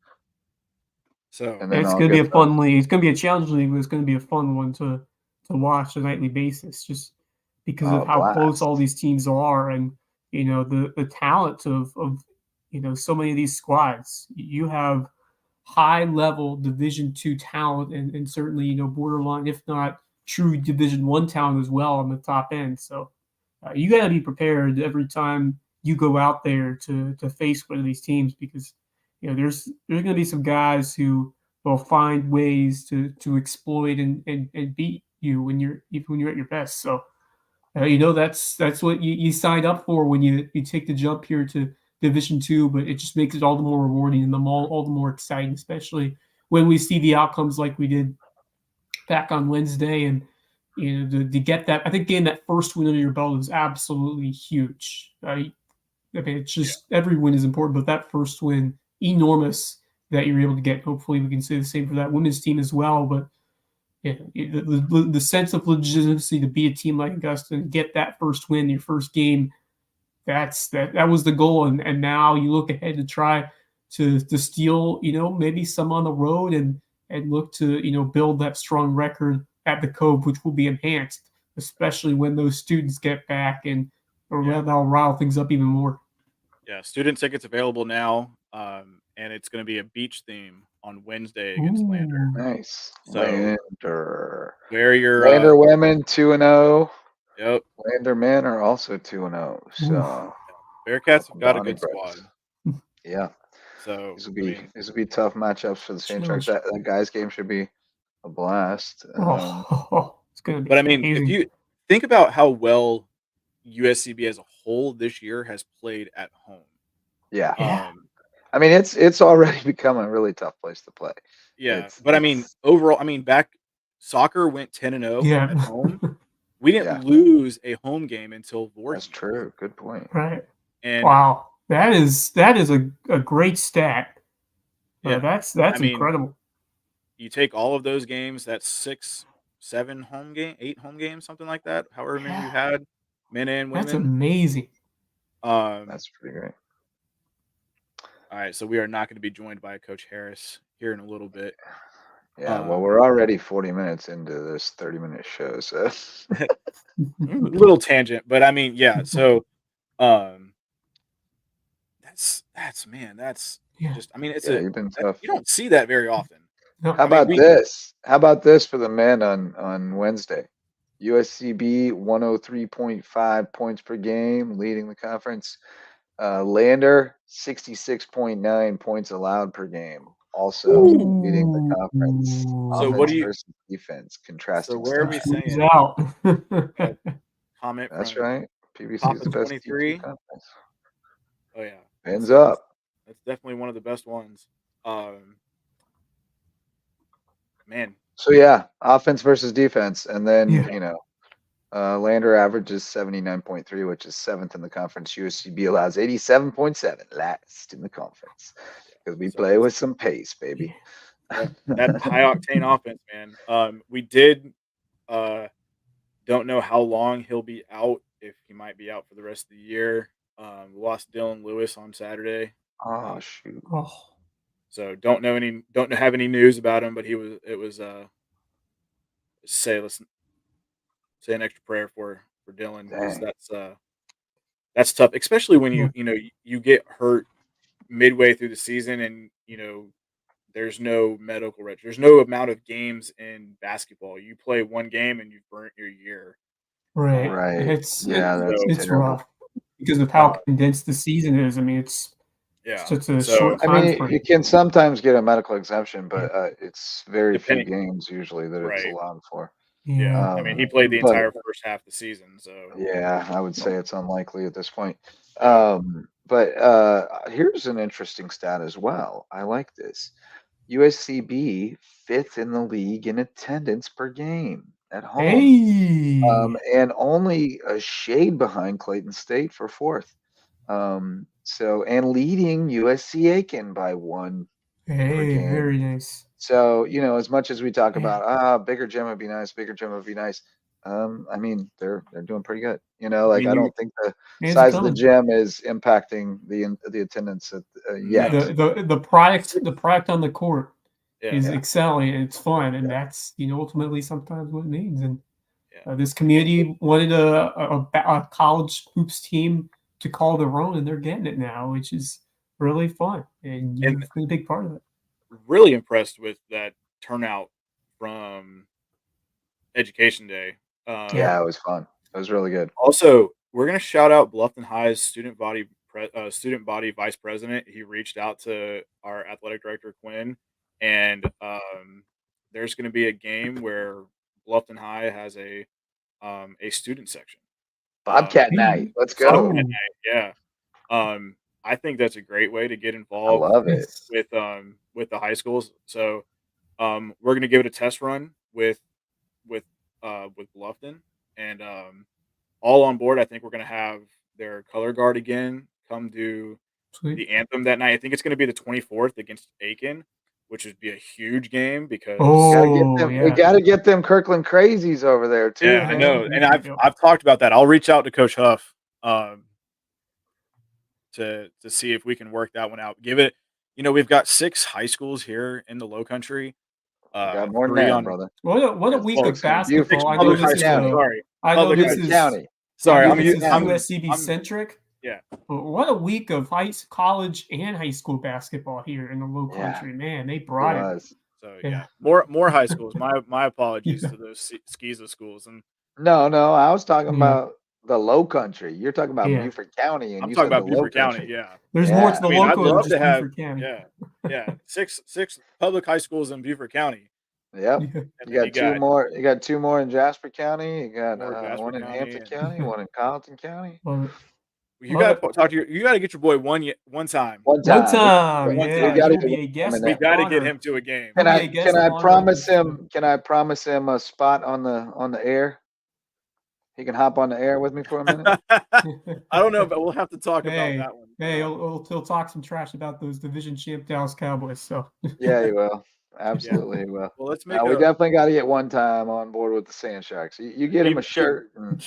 Speaker 1: So
Speaker 3: And then
Speaker 2: It's
Speaker 3: I'll
Speaker 2: going to be a
Speaker 3: get
Speaker 2: fun league. It's going to be a challenge league, but it's going to be a fun one to watch on a nightly basis, just because of how close
Speaker 3: blast.
Speaker 2: all these teams are, and the talent of so many of these squads. You have high level Division II talent, and certainly borderline, if not true Division I talent as well on the top end. So you got to be prepared every time you go out there to face one of these teams, because there's going to be some guys who will find ways to exploit and beat you when you're at your best. So that's what you signed up for when you take the jump here to Division II, but it just makes it all the more rewarding and all the more exciting, especially when we see the outcomes like we did back on Wednesday. And to get that, I think getting that first win under your belt is absolutely huge. I mean, it's just every win is important, but that first win, enormous that you're able to get. Hopefully, we can say the same for that women's team as well. But the sense of legitimacy to be a team like Augusta and get that first win, your first game, that was the goal. And now you look ahead to try to steal, maybe some on the road and look to build that strong record at the Cove, which will be enhanced, especially when those students get back and that'll rile things up even more.
Speaker 1: Yeah, student tickets available now, and it's going to be a beach theme on Wednesday against Lander.
Speaker 3: Nice.
Speaker 1: So,
Speaker 3: Lander.
Speaker 1: Where your
Speaker 3: Lander women 2-0.
Speaker 1: Yep.
Speaker 3: Lander men are also 2-0. So
Speaker 1: Bearcats have got a
Speaker 3: Donnie
Speaker 1: good squad.
Speaker 3: Yeah.
Speaker 1: So
Speaker 3: These will be tough matchups for the St. Sharks. That guys game should be a blast.
Speaker 2: It's gonna be.
Speaker 1: But I mean,
Speaker 2: amazing.
Speaker 1: if you think about how well USCB as a whole this year has played at home.
Speaker 3: Yeah. I mean, it's already become a really tough place to play.
Speaker 1: Yeah, but I mean, overall, back soccer went 10-0 at home. We didn't lose a home game until Voorhees.
Speaker 3: That's true. Good point.
Speaker 2: Right.
Speaker 1: And
Speaker 2: wow, that is a great stat.
Speaker 1: Yeah,
Speaker 2: that's incredible.
Speaker 1: You take all of those games, that's 6, 7 8 home games, something like that. However many you had, men and women.
Speaker 2: That's amazing.
Speaker 3: That's pretty great.
Speaker 1: All right, so we are not going to be joined by Coach Harris here in a little bit.
Speaker 3: Yeah, well, we're already 40 minutes into this 30-minute show, so
Speaker 1: little tangent, but I mean, yeah. So, that's
Speaker 2: Yeah.
Speaker 1: Just, I mean, it's
Speaker 3: Yeah, you've been tough.
Speaker 1: you don't see that very often.
Speaker 2: No,
Speaker 3: How
Speaker 1: I mean,
Speaker 3: about this? How about this for the men on Wednesday? USCB 103.5 points per game, leading the conference. Lander 66.9 points allowed per game, also leading the conference.
Speaker 1: So what
Speaker 3: Offense
Speaker 1: do you?
Speaker 3: versus defense,
Speaker 1: So
Speaker 3: contrasting
Speaker 1: where are we
Speaker 3: styles.
Speaker 2: Who's
Speaker 1: saying?
Speaker 2: out?
Speaker 1: Comment
Speaker 3: That's
Speaker 1: from
Speaker 3: right. PBC
Speaker 1: Top
Speaker 3: is
Speaker 1: of
Speaker 3: the best D2
Speaker 1: 23.
Speaker 3: conference.
Speaker 1: Oh yeah,
Speaker 3: Hands up.
Speaker 1: that's definitely one of the best ones. Man,
Speaker 3: So yeah, offense versus defense, and then
Speaker 2: Yeah.
Speaker 3: Lander averages 79.3, which is seventh in the conference. USCB allows 87.7, last in the conference, because we
Speaker 1: so
Speaker 3: play with some pace, baby.
Speaker 1: that high octane offense, man. We did don't know how long he'll be out. If he might be out for the rest of the year. We lost Dylan Lewis on Saturday.
Speaker 3: Oh shoot.
Speaker 2: Oh,
Speaker 1: So don't have any news about him, but it was let's say an extra prayer for Dylan, because
Speaker 3: Dang.
Speaker 1: that's tough, especially when
Speaker 2: Yeah.
Speaker 1: you get hurt midway through the season, and there's no medical record. There's no amount of games in basketball. You play one game and you've burnt your year.
Speaker 2: right.
Speaker 3: Right.
Speaker 2: It's
Speaker 3: Yeah, that's
Speaker 2: it's
Speaker 3: terrible.
Speaker 2: rough because of how
Speaker 1: Uh,
Speaker 2: condensed the season is. I mean, it's
Speaker 1: Yeah.
Speaker 2: such a
Speaker 1: So
Speaker 2: short
Speaker 3: I
Speaker 2: time
Speaker 3: mean,
Speaker 2: frame.
Speaker 3: you can sometimes get a medical exemption, but it's very few
Speaker 1: Depending,
Speaker 3: games usually that it's
Speaker 1: right?
Speaker 3: allowed for.
Speaker 1: Yeah.
Speaker 2: Yeah.
Speaker 1: I mean, he played the
Speaker 3: But
Speaker 1: entire first half of the season. So
Speaker 3: yeah, I would say it's unlikely at this point.
Speaker 1: Yeah.
Speaker 3: But here's an interesting stat as well. I like this. USCB fifth in the league in attendance per game at home,
Speaker 2: Hey.
Speaker 3: and only a shade behind Clayton State for fourth. And leading USC Aiken by one per
Speaker 2: Hey.
Speaker 3: game.
Speaker 2: Very nice.
Speaker 3: So, as much as we talk
Speaker 2: Yeah.
Speaker 3: about bigger gym would be nice, bigger gym would be nice. I mean, they're doing pretty good.
Speaker 1: I
Speaker 3: Like
Speaker 1: mean,
Speaker 3: I don't think the
Speaker 2: Fans are
Speaker 3: size of the
Speaker 2: coming.
Speaker 3: gym is impacting the attendance yet.
Speaker 2: The product on the court is
Speaker 1: Yeah.
Speaker 2: excelling and it's fun, and that's ultimately sometimes what it means. And
Speaker 1: Yeah.
Speaker 2: this community wanted a college hoops team to call their own, and they're getting it now, which is really fun. And you've
Speaker 1: And
Speaker 2: been a big part of it.
Speaker 1: really impressed with that turnout from Education Day.
Speaker 3: Yeah, it was fun. It was really good.
Speaker 1: Also, we're gonna shout out Bluffton High's student body vice president. He reached out to our athletic director Quinn, and there's gonna be a game where Bluffton High has a student section.
Speaker 3: Bobcat night. Let's
Speaker 1: So,
Speaker 3: go.
Speaker 2: Oh,
Speaker 1: yeah, I think that's a great way to get
Speaker 3: I
Speaker 1: involved
Speaker 3: love it.
Speaker 1: with the high schools. So, we're gonna give it a test run with Bluffton, and all on board. I think we're gonna have their color guard again come do
Speaker 2: sweet.
Speaker 1: the anthem that night. I think it's gonna be the 24th against Aiken, which would be a huge game because
Speaker 2: Oh,
Speaker 3: We
Speaker 2: yeah.
Speaker 3: gotta get them Kirkland crazies over there too.
Speaker 1: yeah, I
Speaker 3: man.
Speaker 1: know, and
Speaker 2: Yep.
Speaker 1: I've talked about that. I'll reach out to Coach Huff to see if we can work that one out. Give it, we've got 6 high schools here in the Low Country.
Speaker 3: Got more than
Speaker 1: 3
Speaker 3: that,
Speaker 1: on
Speaker 3: brother.
Speaker 2: What a
Speaker 3: Got
Speaker 2: week of
Speaker 3: 6 in Beaufort,
Speaker 1: 6
Speaker 2: basketball. I know
Speaker 1: public
Speaker 2: this
Speaker 1: high
Speaker 2: is
Speaker 3: County.
Speaker 1: schools. Sorry,
Speaker 2: I know
Speaker 1: public
Speaker 2: this
Speaker 1: high
Speaker 2: is
Speaker 1: schools.
Speaker 3: County.
Speaker 1: Sorry,
Speaker 2: I know
Speaker 1: I'm
Speaker 2: this is
Speaker 3: County.
Speaker 2: USCB
Speaker 1: I'm
Speaker 2: centric.
Speaker 1: yeah.
Speaker 2: But what a week of college and high school basketball here in the Low
Speaker 3: Yeah.
Speaker 2: Country, man! They
Speaker 3: It
Speaker 2: brought it.
Speaker 3: was.
Speaker 1: So
Speaker 2: Yeah.
Speaker 1: more high schools. My apologies
Speaker 2: Yeah.
Speaker 1: to those Skeeza schools, and
Speaker 3: No, I was talking
Speaker 2: Yeah.
Speaker 3: about the Low Country. You're talking about
Speaker 2: Yeah.
Speaker 3: Beaufort County, and
Speaker 1: I'm
Speaker 3: you
Speaker 1: talking
Speaker 3: said
Speaker 1: about
Speaker 3: the Low
Speaker 1: Beaufort County.
Speaker 3: Country.
Speaker 1: Yeah,
Speaker 2: There's more to
Speaker 3: Yeah.
Speaker 2: the
Speaker 1: I mean, I'd
Speaker 2: Lowco than
Speaker 1: love
Speaker 2: just
Speaker 1: to have
Speaker 2: Beaufort County.
Speaker 1: yeah six public high schools in Beaufort County,
Speaker 3: Yep.
Speaker 2: Yeah.
Speaker 1: and
Speaker 3: You
Speaker 1: then
Speaker 3: got two more. You got 2 more in Jasper County. You got
Speaker 1: more Jasper
Speaker 3: one in
Speaker 1: County,
Speaker 3: Hampton
Speaker 1: and
Speaker 3: County, one in Carleton County.
Speaker 2: Love it.
Speaker 1: you
Speaker 2: Love
Speaker 1: got
Speaker 2: it.
Speaker 1: to talk to you got to get your boy one time.
Speaker 3: One
Speaker 2: One
Speaker 3: time.
Speaker 2: time,
Speaker 1: One
Speaker 2: yeah,
Speaker 1: time.
Speaker 3: We got
Speaker 2: he'll
Speaker 3: to
Speaker 2: be a guest
Speaker 1: We
Speaker 2: of
Speaker 1: got to get
Speaker 2: honor.
Speaker 1: him to a game.
Speaker 2: He'll be a guest
Speaker 3: Can I
Speaker 2: of honor.
Speaker 3: promise him? Can I promise him a spot on the air? He can hop on the air with me for a minute.
Speaker 1: I don't know, but we'll have to talk about
Speaker 2: Hey,
Speaker 1: that one.
Speaker 2: hey, he'll talk some trash about those division champ Dallas Cowboys. So
Speaker 3: Yeah, he will. Absolutely, he will.
Speaker 1: Well, let's make
Speaker 3: We
Speaker 1: a
Speaker 3: definitely got to get one time on board with the Sand Sharks. You get him a shirt and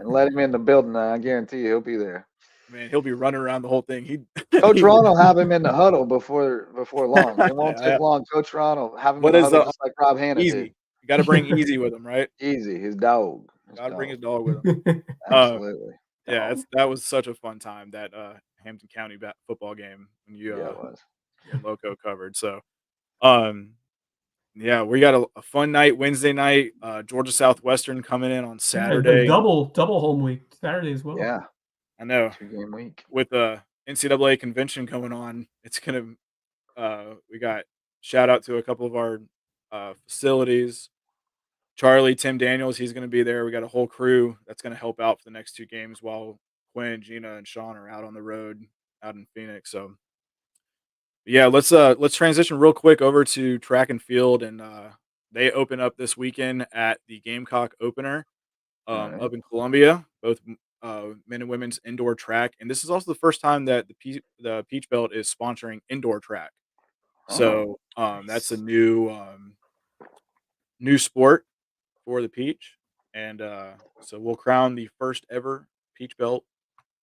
Speaker 3: let him in the building. I guarantee you he'll be there.
Speaker 1: man. He'll be running around the whole thing.
Speaker 3: Coach Ron will have him in the huddle before long. It won't take long. Coach Ron will have him
Speaker 1: What
Speaker 3: in the
Speaker 1: is
Speaker 3: huddle just like Rob Hanna
Speaker 1: Easy.
Speaker 3: did.
Speaker 1: You got to bring Easy with him, right?
Speaker 3: Easy, his dog.
Speaker 1: Got to bring his dog with him.
Speaker 3: Absolutely.
Speaker 1: Yeah, that was such a fun time, that Hampton County football game. When
Speaker 3: Yeah, it was.
Speaker 1: and Lowco covered. So, um, yeah, we got a fun night Wednesday night. Georgia Southwestern coming in on
Speaker 2: Yeah,
Speaker 1: Saturday.
Speaker 2: double home week Saturday as well.
Speaker 3: Yeah,
Speaker 1: I know
Speaker 3: 2-game week.
Speaker 1: with the NCAA convention going on, it's gonna. We got shout out to a couple of our facilities. Charlie, Tim Daniels, he's going to be there. We got a whole crew that's going to help out for the next 2 games while Quinn, Gina, and Sean are out on the road out in Phoenix. So yeah, let's transition real quick over to track and field, and they open up this weekend at the Gamecock opener
Speaker 3: All right.
Speaker 1: up in Columbia, both men and women's indoor track, and this is also the first time that the Peach Belt is sponsoring indoor track.
Speaker 3: Oh,
Speaker 1: So that's a new sport for the Peach, and so we'll crown the first ever Peach Belt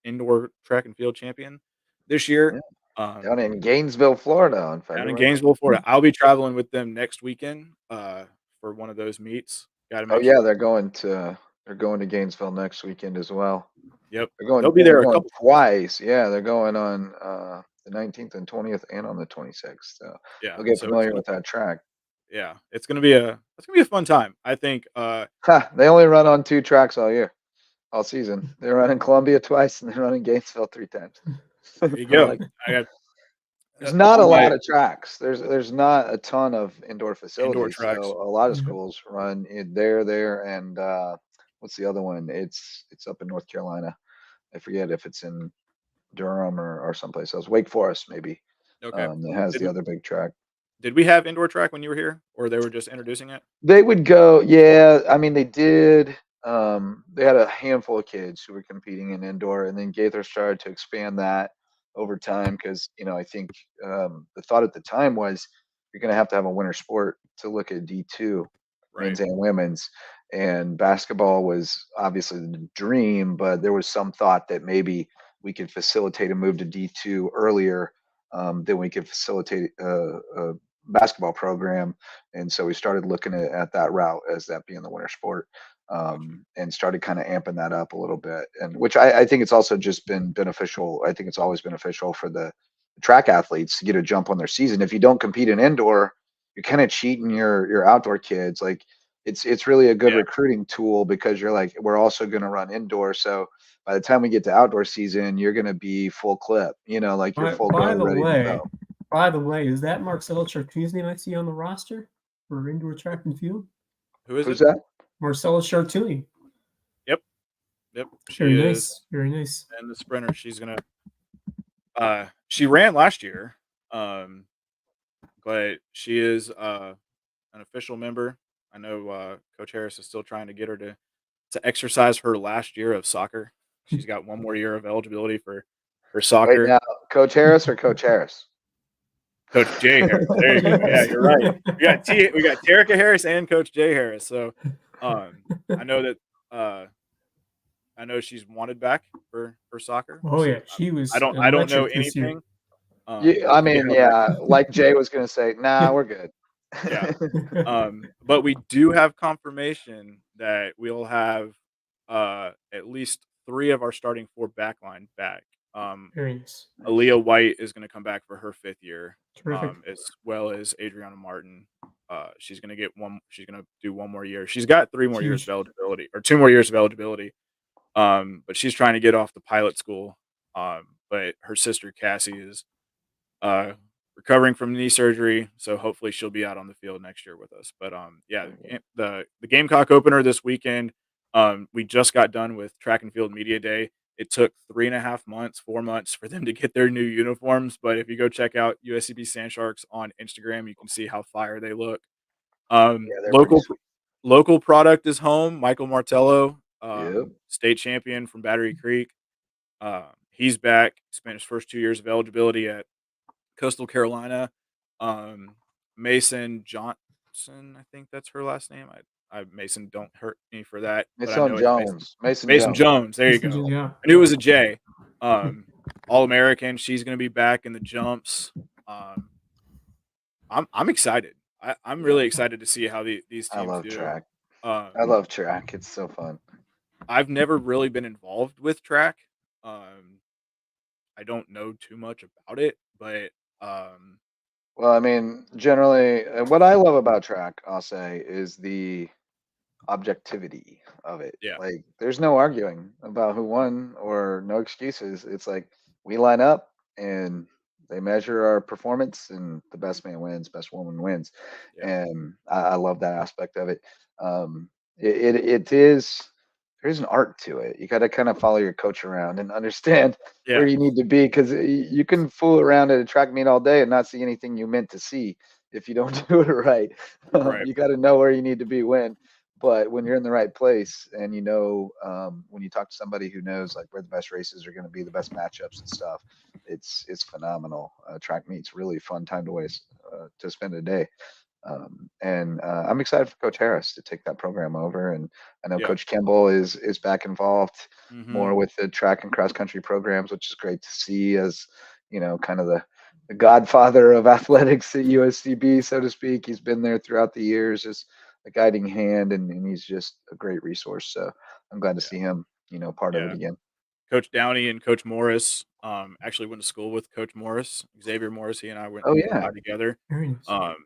Speaker 1: indoor track and field champion this year.
Speaker 3: yeah. Down
Speaker 1: Um,
Speaker 3: in Gainesville, Florida on
Speaker 1: down in
Speaker 3: February.
Speaker 1: Gainesville, Florida. I'll be traveling with them next weekend for one of those meets. Got to
Speaker 3: Oh
Speaker 1: make
Speaker 3: yeah,
Speaker 1: sure.
Speaker 3: they're going to Gainesville next weekend as well.
Speaker 1: Yep,
Speaker 3: They're
Speaker 1: they'll
Speaker 3: going
Speaker 1: be
Speaker 3: they're
Speaker 1: there a
Speaker 3: going
Speaker 1: couple times.
Speaker 3: twice. Yeah, they're going on the 19th and 20th and on the 26th. So
Speaker 1: Yeah,
Speaker 3: they'll get
Speaker 1: so it's
Speaker 3: familiar
Speaker 1: gonna
Speaker 3: with that track.
Speaker 1: it's gonna be a fun time. I think.
Speaker 3: Ha, they only run on 2 tracks all year, all season. They run in Columbia twice and they run in Gainesville 3 times.
Speaker 1: There you
Speaker 3: I
Speaker 1: go.
Speaker 3: like
Speaker 1: I got
Speaker 3: There's not a
Speaker 1: on my
Speaker 3: lot of tracks. There's not a ton of indoor
Speaker 1: indoor
Speaker 3: facilities. So
Speaker 1: tracks.
Speaker 3: a lot of
Speaker 2: Yeah.
Speaker 3: schools run it there, and what's the other one? It's up in North Carolina. I forget if it's in Durham or someplace else. Wake Forest maybe.
Speaker 1: Okay.
Speaker 3: That has
Speaker 1: Did
Speaker 3: the
Speaker 1: we,
Speaker 3: other big track.
Speaker 1: did we have indoor track when you were here, or they were just introducing it?
Speaker 3: They would go, yeah. I mean, they did. They had a handful of kids who were competing in indoor, and then Gaither started to expand that over time because I think the thought at the time was you're going to have a winter sport to look at D2,
Speaker 1: Right.
Speaker 3: men's and women's, and basketball was obviously the dream, but there was some thought that maybe we could facilitate a move to D2 earlier than we could facilitate a basketball program, and so we started looking at that route as that being the winter sport,
Speaker 1: Gotcha.
Speaker 3: and started kind of amping that up a little bit, and which I think it's also just been beneficial. I think it's always beneficial for the track athletes to get a jump on their season. If you don't compete in indoor, you're kind of cheating your outdoor kids. Like it's really a good
Speaker 1: Yeah.
Speaker 3: recruiting tool because you're like, we're also going to run indoor, so by the time we get to outdoor season, you're going to be full clip, like you're full go, ready to go.
Speaker 2: By the way, is that Marcella Chartuzzi I see on the roster for indoor track and field?
Speaker 1: Who is
Speaker 3: Who's
Speaker 1: it?
Speaker 3: that?
Speaker 2: Marcella Chartuzzi.
Speaker 1: Yep. She
Speaker 2: Very
Speaker 1: is.
Speaker 2: nice. Very nice.
Speaker 1: And the sprinter. She's gonna. She ran last year, but she is an official member. I know Coach Harris is still trying to get her to exercise her last year of soccer. She's got one more year of eligibility for
Speaker 3: Wait
Speaker 1: soccer.
Speaker 3: now, Coach Harris or Coach Harris?
Speaker 1: Coach Jay Harris. There you go. Yeah, you're right. We got Terica Harris and Coach Jay Harris. So I know that I know she's wanted back for soccer.
Speaker 2: Oh
Speaker 1: So
Speaker 2: yeah, she was
Speaker 1: I don't know
Speaker 2: electric this year.
Speaker 1: anything.
Speaker 3: Yeah, I mean, yeah, like Jay was gonna say, nah, we're good.
Speaker 1: Yeah. But we do have confirmation that we'll have at least 3 of our starting 4 backline back.
Speaker 2: Very nice.
Speaker 1: Aaliyah White is going to come back for her 5th year,
Speaker 2: Terrific.
Speaker 1: as well as Adriana Martin. She's going to do 1 more year. She's got 3 more years of
Speaker 2: Huge.
Speaker 1: eligibility, or 2 more years of eligibility. But she's trying to get off the pilot school. But her sister Cassie is recovering from knee surgery, so hopefully she'll be out on the field next year with us. But yeah, the Gamecock opener this weekend. We just got done with track and field media day. It took 3.5 months, 4 months for them to get their new uniforms. But if you go check out USCB Sand Sharks on Instagram, you can see how fire they look.
Speaker 3: Yeah, they're pretty sweet.
Speaker 1: Local product is home. Michael Martello,
Speaker 3: Yep.
Speaker 1: state champion from Battery Creek. He's back. Spent his first 2 years of eligibility at Coastal Carolina. Mason Johnson, I think that's her last name. Mason, don't hurt me for that.
Speaker 3: It's
Speaker 1: but I
Speaker 3: on
Speaker 1: know it's
Speaker 3: Jones.
Speaker 1: Mason
Speaker 3: Mason Jones.
Speaker 1: Jones. There you go.
Speaker 2: Yeah.
Speaker 1: I knew it was a J. All American. She's going to be back in the jumps. I'm excited. I'm really excited to see how these teams
Speaker 3: I love
Speaker 1: do.
Speaker 3: track. I love track. It's so fun.
Speaker 1: I've never really been involved with track. I don't know too much about it, but
Speaker 3: Well, I mean, generally, what I love about track, I'll say, is the objectivity of it.
Speaker 1: Yeah.
Speaker 3: Like, there's no arguing about who won or no excuses. It's like we line up and they measure our performance, and the best man wins, best woman wins.
Speaker 1: Yeah.
Speaker 3: And I love that aspect of it. It is there's an art to it. You got to kind of follow your coach around and understand where
Speaker 1: Yeah.
Speaker 3: you need to be, because you can fool around at a track meet all day and not see anything you meant to see if you don't do it right.
Speaker 1: Right.
Speaker 3: You got to know where you need to be when. But when you're in the right place and when you talk to somebody who knows like where the best races are going to be, the best matchups and stuff, it's phenomenal. Track meet's really fun time to spend a day. And I'm excited for Coach Harris to take that program over. And I know
Speaker 1: Yeah.
Speaker 3: Coach Kimball is back involved more
Speaker 1: Mhm.
Speaker 3: with the track and cross country programs, which is great to see, as kind of the godfather of athletics at USCB, so to speak. He's been there throughout the years as a guiding hand, and he's just a great resource. So I'm glad to see him, part of it
Speaker 1: Yeah.
Speaker 3: again.
Speaker 1: Coach Downey and Coach Morris actually went to school with Coach Morris, Xavier Morris. He and I went
Speaker 3: Oh
Speaker 1: went
Speaker 3: yeah.
Speaker 1: by together.
Speaker 2: Very nice.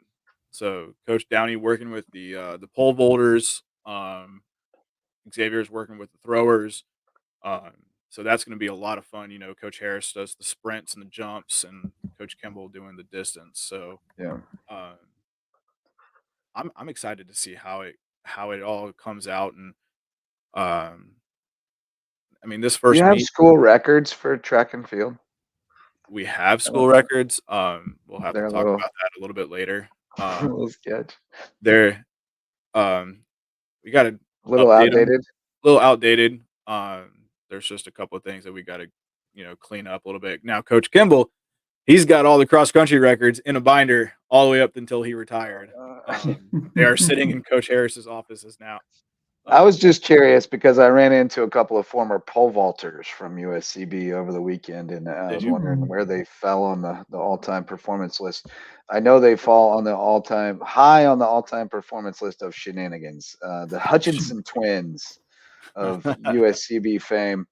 Speaker 1: So Coach Downey working with the pole vaulters. Xavier's working with the throwers. So that's going to be a lot of fun. Coach Harris does the sprints and the jumps, and Coach Kimball doing the distance. So
Speaker 3: Yeah.
Speaker 1: um, I'm excited to see how it all comes out. And um, I mean, this
Speaker 3: Do you
Speaker 1: first
Speaker 3: have
Speaker 1: meet
Speaker 3: school records for track and field?
Speaker 1: we have
Speaker 3: I don't
Speaker 1: school
Speaker 3: know.
Speaker 1: records. We'll have to
Speaker 3: They're a
Speaker 1: talk
Speaker 3: little,
Speaker 1: about that a little bit later.
Speaker 3: a little sketch,
Speaker 1: They're we got to
Speaker 3: a little
Speaker 1: update them.
Speaker 3: outdated.
Speaker 1: A little outdated. There's just a couple of things that we got to clean up a little bit. Now, Coach Kimball, he's got all the cross country records in a binder all the way up until he retired. They are sitting in Coach Harris's offices now.
Speaker 3: I was just curious because I ran into a couple of former pole vaulters from USCB over the weekend, and I
Speaker 1: Did
Speaker 3: was
Speaker 1: you?
Speaker 3: wondering where they fell on the all-time performance list. I know they fall on the high on the all-time performance list of shenanigans. The Hutchinson twins of USCB fame.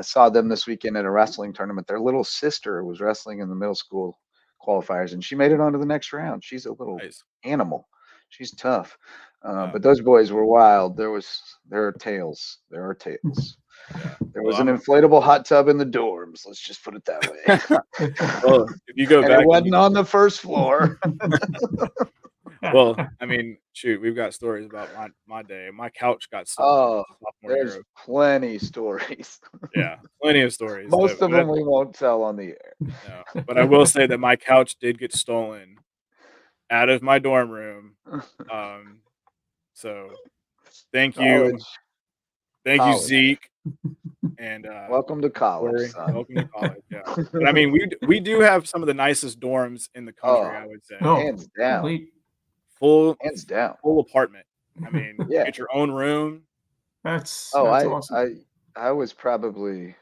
Speaker 3: Saw them this weekend at a wrestling tournament. Their little sister was wrestling in the middle school qualifiers, and she made it on to the next round. She's a little
Speaker 1: Nice.
Speaker 3: animal. She's tough.
Speaker 1: Yeah.
Speaker 3: But those boys were wild. There are tales. There are tales.
Speaker 1: Yeah.
Speaker 3: There
Speaker 1: Well,
Speaker 3: was an inflatable hot tub in the dorms. Let's just put it that way.
Speaker 1: well, if you go
Speaker 3: And
Speaker 1: back,
Speaker 3: it wasn't on the first floor.
Speaker 1: well, I mean, shoot, we've got stories about my day. My couch got stolen
Speaker 3: Oh,
Speaker 1: sophomore
Speaker 3: there's
Speaker 1: year.
Speaker 3: plenty stories.
Speaker 1: Yeah, plenty of stories.
Speaker 3: Most of
Speaker 1: But
Speaker 3: them we won't tell on the air.
Speaker 1: no, but I will say that my couch did get stolen out of my dorm room. So thank you,
Speaker 3: College.
Speaker 1: Zeke, and
Speaker 3: Welcome to college,
Speaker 1: Corey.
Speaker 3: son.
Speaker 1: Welcome to college. Yeah, but I mean, we do have some of the nicest dorms in the country.
Speaker 3: Oh,
Speaker 1: I would say
Speaker 3: hands down.
Speaker 2: Elite.
Speaker 1: full
Speaker 3: Hands down.
Speaker 1: full apartment. I mean, you
Speaker 3: Yeah.
Speaker 1: get your own room.
Speaker 2: That's
Speaker 3: Oh,
Speaker 2: awesome.
Speaker 3: I was probably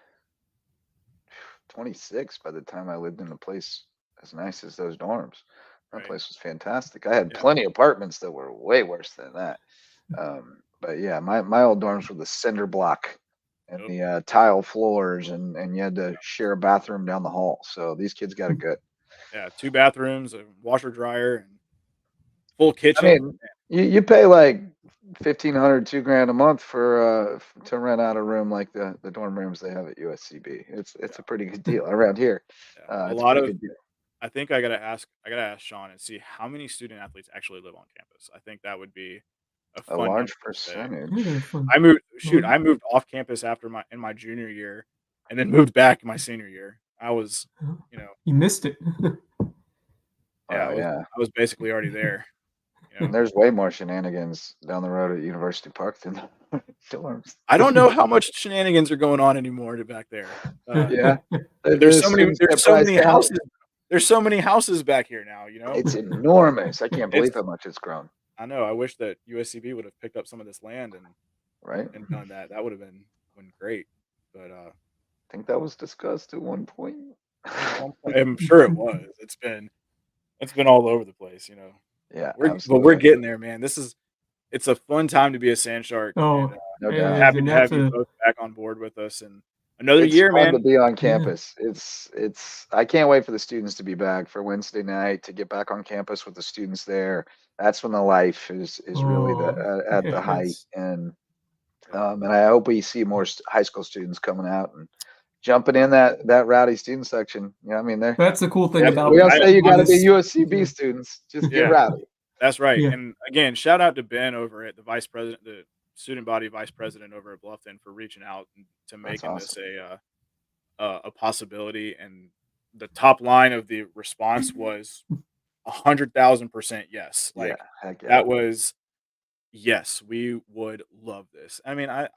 Speaker 3: 26 by the time I lived in a place as nice as those dorms. That
Speaker 1: Right.
Speaker 3: place was fantastic. I had
Speaker 1: Yeah.
Speaker 3: plenty of apartments that were way worse than that. But yeah, my old dorms were the cinder block and
Speaker 1: Yep.
Speaker 3: the tile floors, and you had to share a bathroom down the hall. So these kids got it good.
Speaker 1: Yeah, 2 bathrooms, a washer dryer, and full
Speaker 3: I
Speaker 1: kitchen.
Speaker 3: mean, you pay like 1,500, $2,000 a month for to rent out a room like the dorm rooms they have at USCB. It's a pretty good deal around here.
Speaker 1: Yeah, a
Speaker 3: It's a
Speaker 1: lot
Speaker 3: pretty
Speaker 1: of
Speaker 3: good deal.
Speaker 1: I think I gotta ask Sean and see how many student athletes actually live on campus. I think that would be a
Speaker 3: A
Speaker 1: fun
Speaker 3: large
Speaker 1: number to say.
Speaker 3: percentage.
Speaker 2: Yeah, fun.
Speaker 1: I moved off campus in my junior year, and then moved back my senior year. I was,
Speaker 2: You missed it.
Speaker 1: yeah,
Speaker 3: Oh yeah.
Speaker 1: I was basically already there.
Speaker 3: And there's way more shenanigans down the road at University Park than dorms.
Speaker 1: I don't know how much shenanigans are going on anymore back there.
Speaker 3: Yeah.
Speaker 1: There's
Speaker 3: The
Speaker 1: so many
Speaker 3: students get priced out.
Speaker 1: houses. There's so many houses back here now.
Speaker 3: It's enormous. I can't believe
Speaker 1: It's-
Speaker 3: how much it's grown.
Speaker 1: I know. I wish that USCB would have picked up some of this land
Speaker 3: Right?
Speaker 1: and done that. That would have been great. But
Speaker 3: I think that was discussed at one point.
Speaker 1: I'm sure it was. It's been all over the place.
Speaker 3: Yeah,
Speaker 1: But we're
Speaker 3: absolutely.
Speaker 1: getting there, man. It's a fun time to be a Sand Shark.
Speaker 2: Oh,
Speaker 1: And,
Speaker 3: No
Speaker 2: it
Speaker 3: doubt.
Speaker 2: is,
Speaker 1: happy
Speaker 2: and
Speaker 1: to have
Speaker 2: that's
Speaker 1: you
Speaker 2: a
Speaker 1: both back on board with us. And another
Speaker 3: It's
Speaker 1: year,
Speaker 3: fun to
Speaker 1: man.
Speaker 3: be on
Speaker 2: Yeah.
Speaker 3: campus. It's I can't wait for the students to be back for Wednesday night to get back on campus with the students there. That's when the life is really at the height, and I hope we see more high school students coming out and jumping in that rowdy student section. You know, what I mean,
Speaker 2: That's the cool thing
Speaker 1: Yeah,
Speaker 2: about
Speaker 3: we don't say you got to be
Speaker 2: this.
Speaker 3: USCB students. Just get
Speaker 1: Yeah.
Speaker 3: rowdy.
Speaker 1: That's right.
Speaker 2: Yeah.
Speaker 1: And again, shout out to Ben over at the student body vice president over at Bluffton for reaching out to making this a possibility. And the top line of the response was 100,000% yes.
Speaker 3: Yeah,
Speaker 1: Like
Speaker 3: heck yeah.
Speaker 1: that was yes, we would love this. I mean, I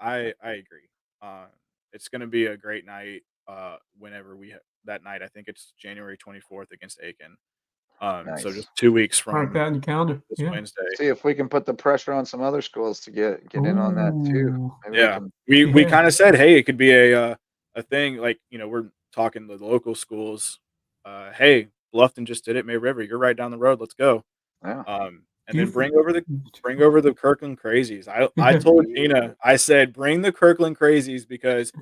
Speaker 1: agree. Uh, it's going to be a great night. Whenever that night, I think it's January 24th against Aiken. So
Speaker 3: Nice.
Speaker 1: just 2 weeks
Speaker 2: Mark that
Speaker 1: from
Speaker 2: on your calendar.
Speaker 1: this
Speaker 2: Yeah.
Speaker 1: Wednesday.
Speaker 3: See if we can put the pressure on some other schools to get in on that too.
Speaker 2: Ooh.
Speaker 3: Maybe
Speaker 1: Yeah,
Speaker 3: we
Speaker 1: we
Speaker 2: Yeah.
Speaker 1: kind of said, hey, it could be a thing. Like we're talking to the local schools. Hey, Bluffton just did it. May River, you're right down the road. Let's go.
Speaker 3: can. Yeah.
Speaker 1: And then
Speaker 2: Beautiful.
Speaker 1: bring over the Kirkland Crazies. I told Gina, I said, bring the Kirkland Crazies because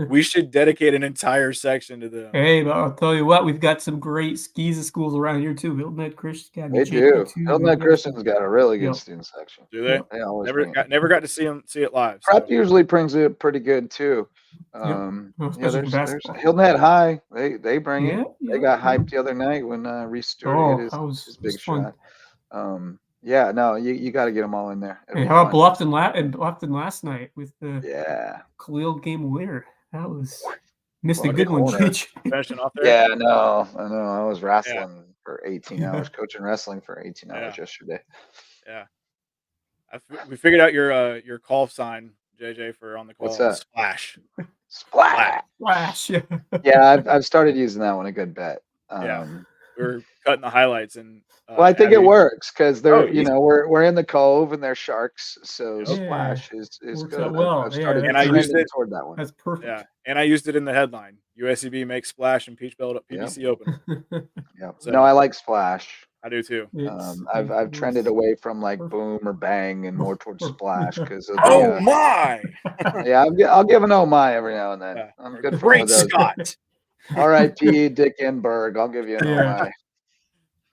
Speaker 1: we should dedicate an entire section to them.
Speaker 2: Hey, but I'll tell you what, we've got some great skis schools around here too. Hilton Head Christian's got a
Speaker 3: They
Speaker 2: good champion
Speaker 3: do.
Speaker 2: too.
Speaker 3: Hilton Head Christian's got a really good
Speaker 2: Yep.
Speaker 3: student section.
Speaker 1: Do they?
Speaker 2: Yep.
Speaker 3: They always
Speaker 1: Never got to see it live.
Speaker 3: Prep
Speaker 1: So.
Speaker 3: usually brings it pretty good too.
Speaker 2: Well,
Speaker 3: Yeah,
Speaker 2: especially for
Speaker 3: there's
Speaker 2: basketball.
Speaker 3: Hilton Head High. They bring it.
Speaker 2: Yeah,
Speaker 3: They got
Speaker 2: yeah.
Speaker 3: hyped the other night when Reese Stewart
Speaker 2: Oh,
Speaker 3: hit
Speaker 2: that
Speaker 3: his
Speaker 2: was
Speaker 3: big
Speaker 2: fun.
Speaker 3: shot. Yeah, no, you got to get them all in there. It'll
Speaker 2: And
Speaker 3: be
Speaker 2: how about
Speaker 3: fun.
Speaker 2: Bluffton last night with the
Speaker 3: Yeah.
Speaker 2: Khalil game winner? That was missed a
Speaker 3: What a
Speaker 2: good one,
Speaker 3: corner.
Speaker 2: Gitch.
Speaker 1: Finishing off there.
Speaker 3: Yeah, I know. I was wrestling for 18 hours, coaching wrestling for 18 hours yesterday.
Speaker 1: Yeah. We figured out your call sign, JJ, for on the call.
Speaker 3: What's that?
Speaker 1: Splash.
Speaker 3: Splash.
Speaker 2: Flash.
Speaker 3: Yeah, I've started using that one. A good bet.
Speaker 1: Yeah. We're cutting the highlights and.
Speaker 3: Well, I think it works because they're
Speaker 1: easy.
Speaker 3: we're in the cove and they're sharks, so
Speaker 1: Yep.
Speaker 3: splash is
Speaker 2: Works
Speaker 3: good.
Speaker 2: out well.
Speaker 3: I've started
Speaker 1: And I used
Speaker 3: trending
Speaker 1: it
Speaker 3: toward that one.
Speaker 2: That's perfect.
Speaker 1: Yeah, and I used it in the headline. USCB makes splash and Peach Belt PBC open.
Speaker 3: Yeah.
Speaker 1: So-
Speaker 3: No, I like splash.
Speaker 1: I do too.
Speaker 3: I've trended away from like boom or bang and more towards splash because of the.
Speaker 1: Oh my!
Speaker 3: Yeah, I'll give an oh my every now and then.
Speaker 1: Yeah.
Speaker 3: I'm good for
Speaker 1: Great
Speaker 3: one of those.
Speaker 1: Scott.
Speaker 3: R.I.P. Dick Enberg. I'll give you an oh my.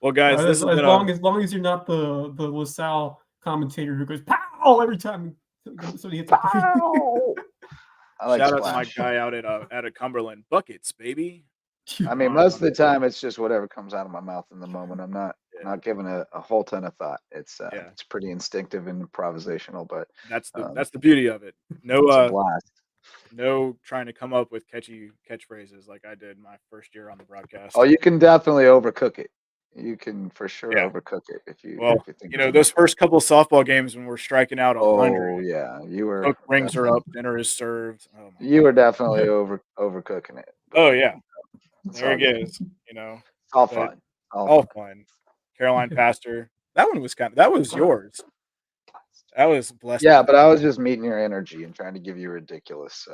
Speaker 1: Well, guys, this
Speaker 2: as
Speaker 1: has been
Speaker 2: long as you're not the LaSalle commentator who goes pow every time somebody hits a three.
Speaker 3: I like
Speaker 1: shout out to my
Speaker 3: splash.
Speaker 1: guy out at Cumberland. Buckets, baby.
Speaker 3: I mean, most of the time it's just whatever comes out of my mouth in the moment. I'm not giving a whole ton of thought. It's pretty instinctive and improvisational, but
Speaker 1: That's the beauty of it.
Speaker 3: it's a
Speaker 1: No
Speaker 3: blast.
Speaker 1: no trying to come up with catchy catchphrases like I did my first year on the broadcast.
Speaker 3: Oh, you can definitely overcook it. You can for sure
Speaker 1: Yeah.
Speaker 3: overcook it if you think
Speaker 1: those first couple of softball games when we're striking out 100.
Speaker 3: Oh yeah, you were.
Speaker 1: Cook rings are up, dinner is served. Oh,
Speaker 3: You were definitely overcooking it.
Speaker 1: oh yeah,
Speaker 3: It's
Speaker 1: there
Speaker 3: all
Speaker 1: it
Speaker 3: good.
Speaker 1: is.
Speaker 3: All
Speaker 1: but-
Speaker 3: fun.
Speaker 1: All fun. Caroline Pastor. That one was that was yours. That was blessed.
Speaker 3: Yeah, but I was just meeting your energy and trying to give you ridiculous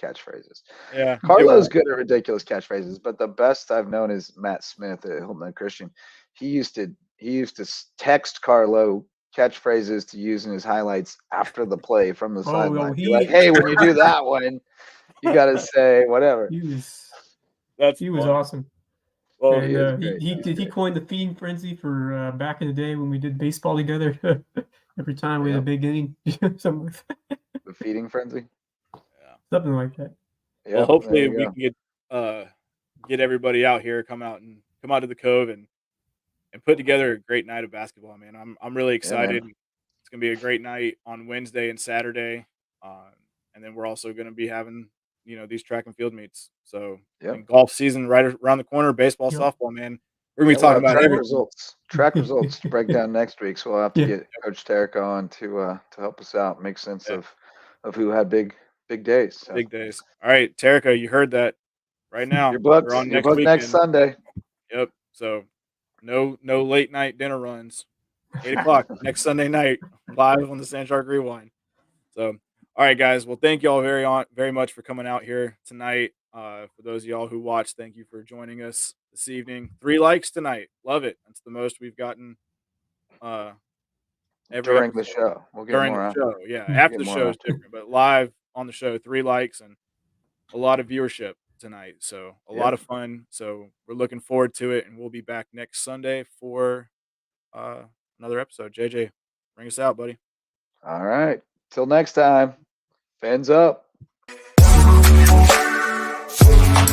Speaker 3: catchphrases.
Speaker 1: Yeah.
Speaker 3: Carlo's good at ridiculous catchphrases, but the best I've known is Matt Smith at Hilton Head Christian. He used to text Carlo catchphrases to use in his highlights after the play from the sideline. Be like, hey, when you do that one, you got to say whatever.
Speaker 2: He was
Speaker 1: fun.
Speaker 2: awesome.
Speaker 1: Well,
Speaker 2: And he coined the feeding frenzy for back in the day when we did baseball together. Every time we had a big inning, something
Speaker 3: The feeding frenzy.
Speaker 2: something like that.
Speaker 3: Yeah.
Speaker 1: well, hopefully we can get everybody out here, come out to the Cove and put together a great night of basketball, man. I'm really excited. It's gonna be a great night on Wednesday and Saturday, and then we're also gonna be having these track and field meets. So and golf season right around the corner. Baseball, softball, man. We're gonna be talking about everything.
Speaker 3: Track results to break down next week, so we'll have to get Coach Tarek on to help us out, make sense of who had big days. So.
Speaker 1: Big days. All right, Terica, you heard that right now.
Speaker 3: You're booked.
Speaker 1: We're on
Speaker 3: You're
Speaker 1: next
Speaker 3: booked
Speaker 1: weekend.
Speaker 3: next Sunday.
Speaker 1: Yep. So no late night dinner runs. 8:00 next Sunday night, live on the Sand Shark Rewind. So all right, guys. Well, thank you all very much for coming out here tonight. For those of y'all who watched, thank you for joining us this evening. 3 likes tonight. Love it. That's the most we've gotten
Speaker 3: During the show. We'll get
Speaker 1: during
Speaker 3: more
Speaker 1: the
Speaker 3: out.
Speaker 1: show. Yeah, after the show is different, but live on the show, 3 likes, and a lot of viewership tonight. So a lot of fun. So we're looking forward to it, and we'll be back next Sunday for another episode. JJ, bring us out, buddy.
Speaker 3: All right. Till next time. Fans up.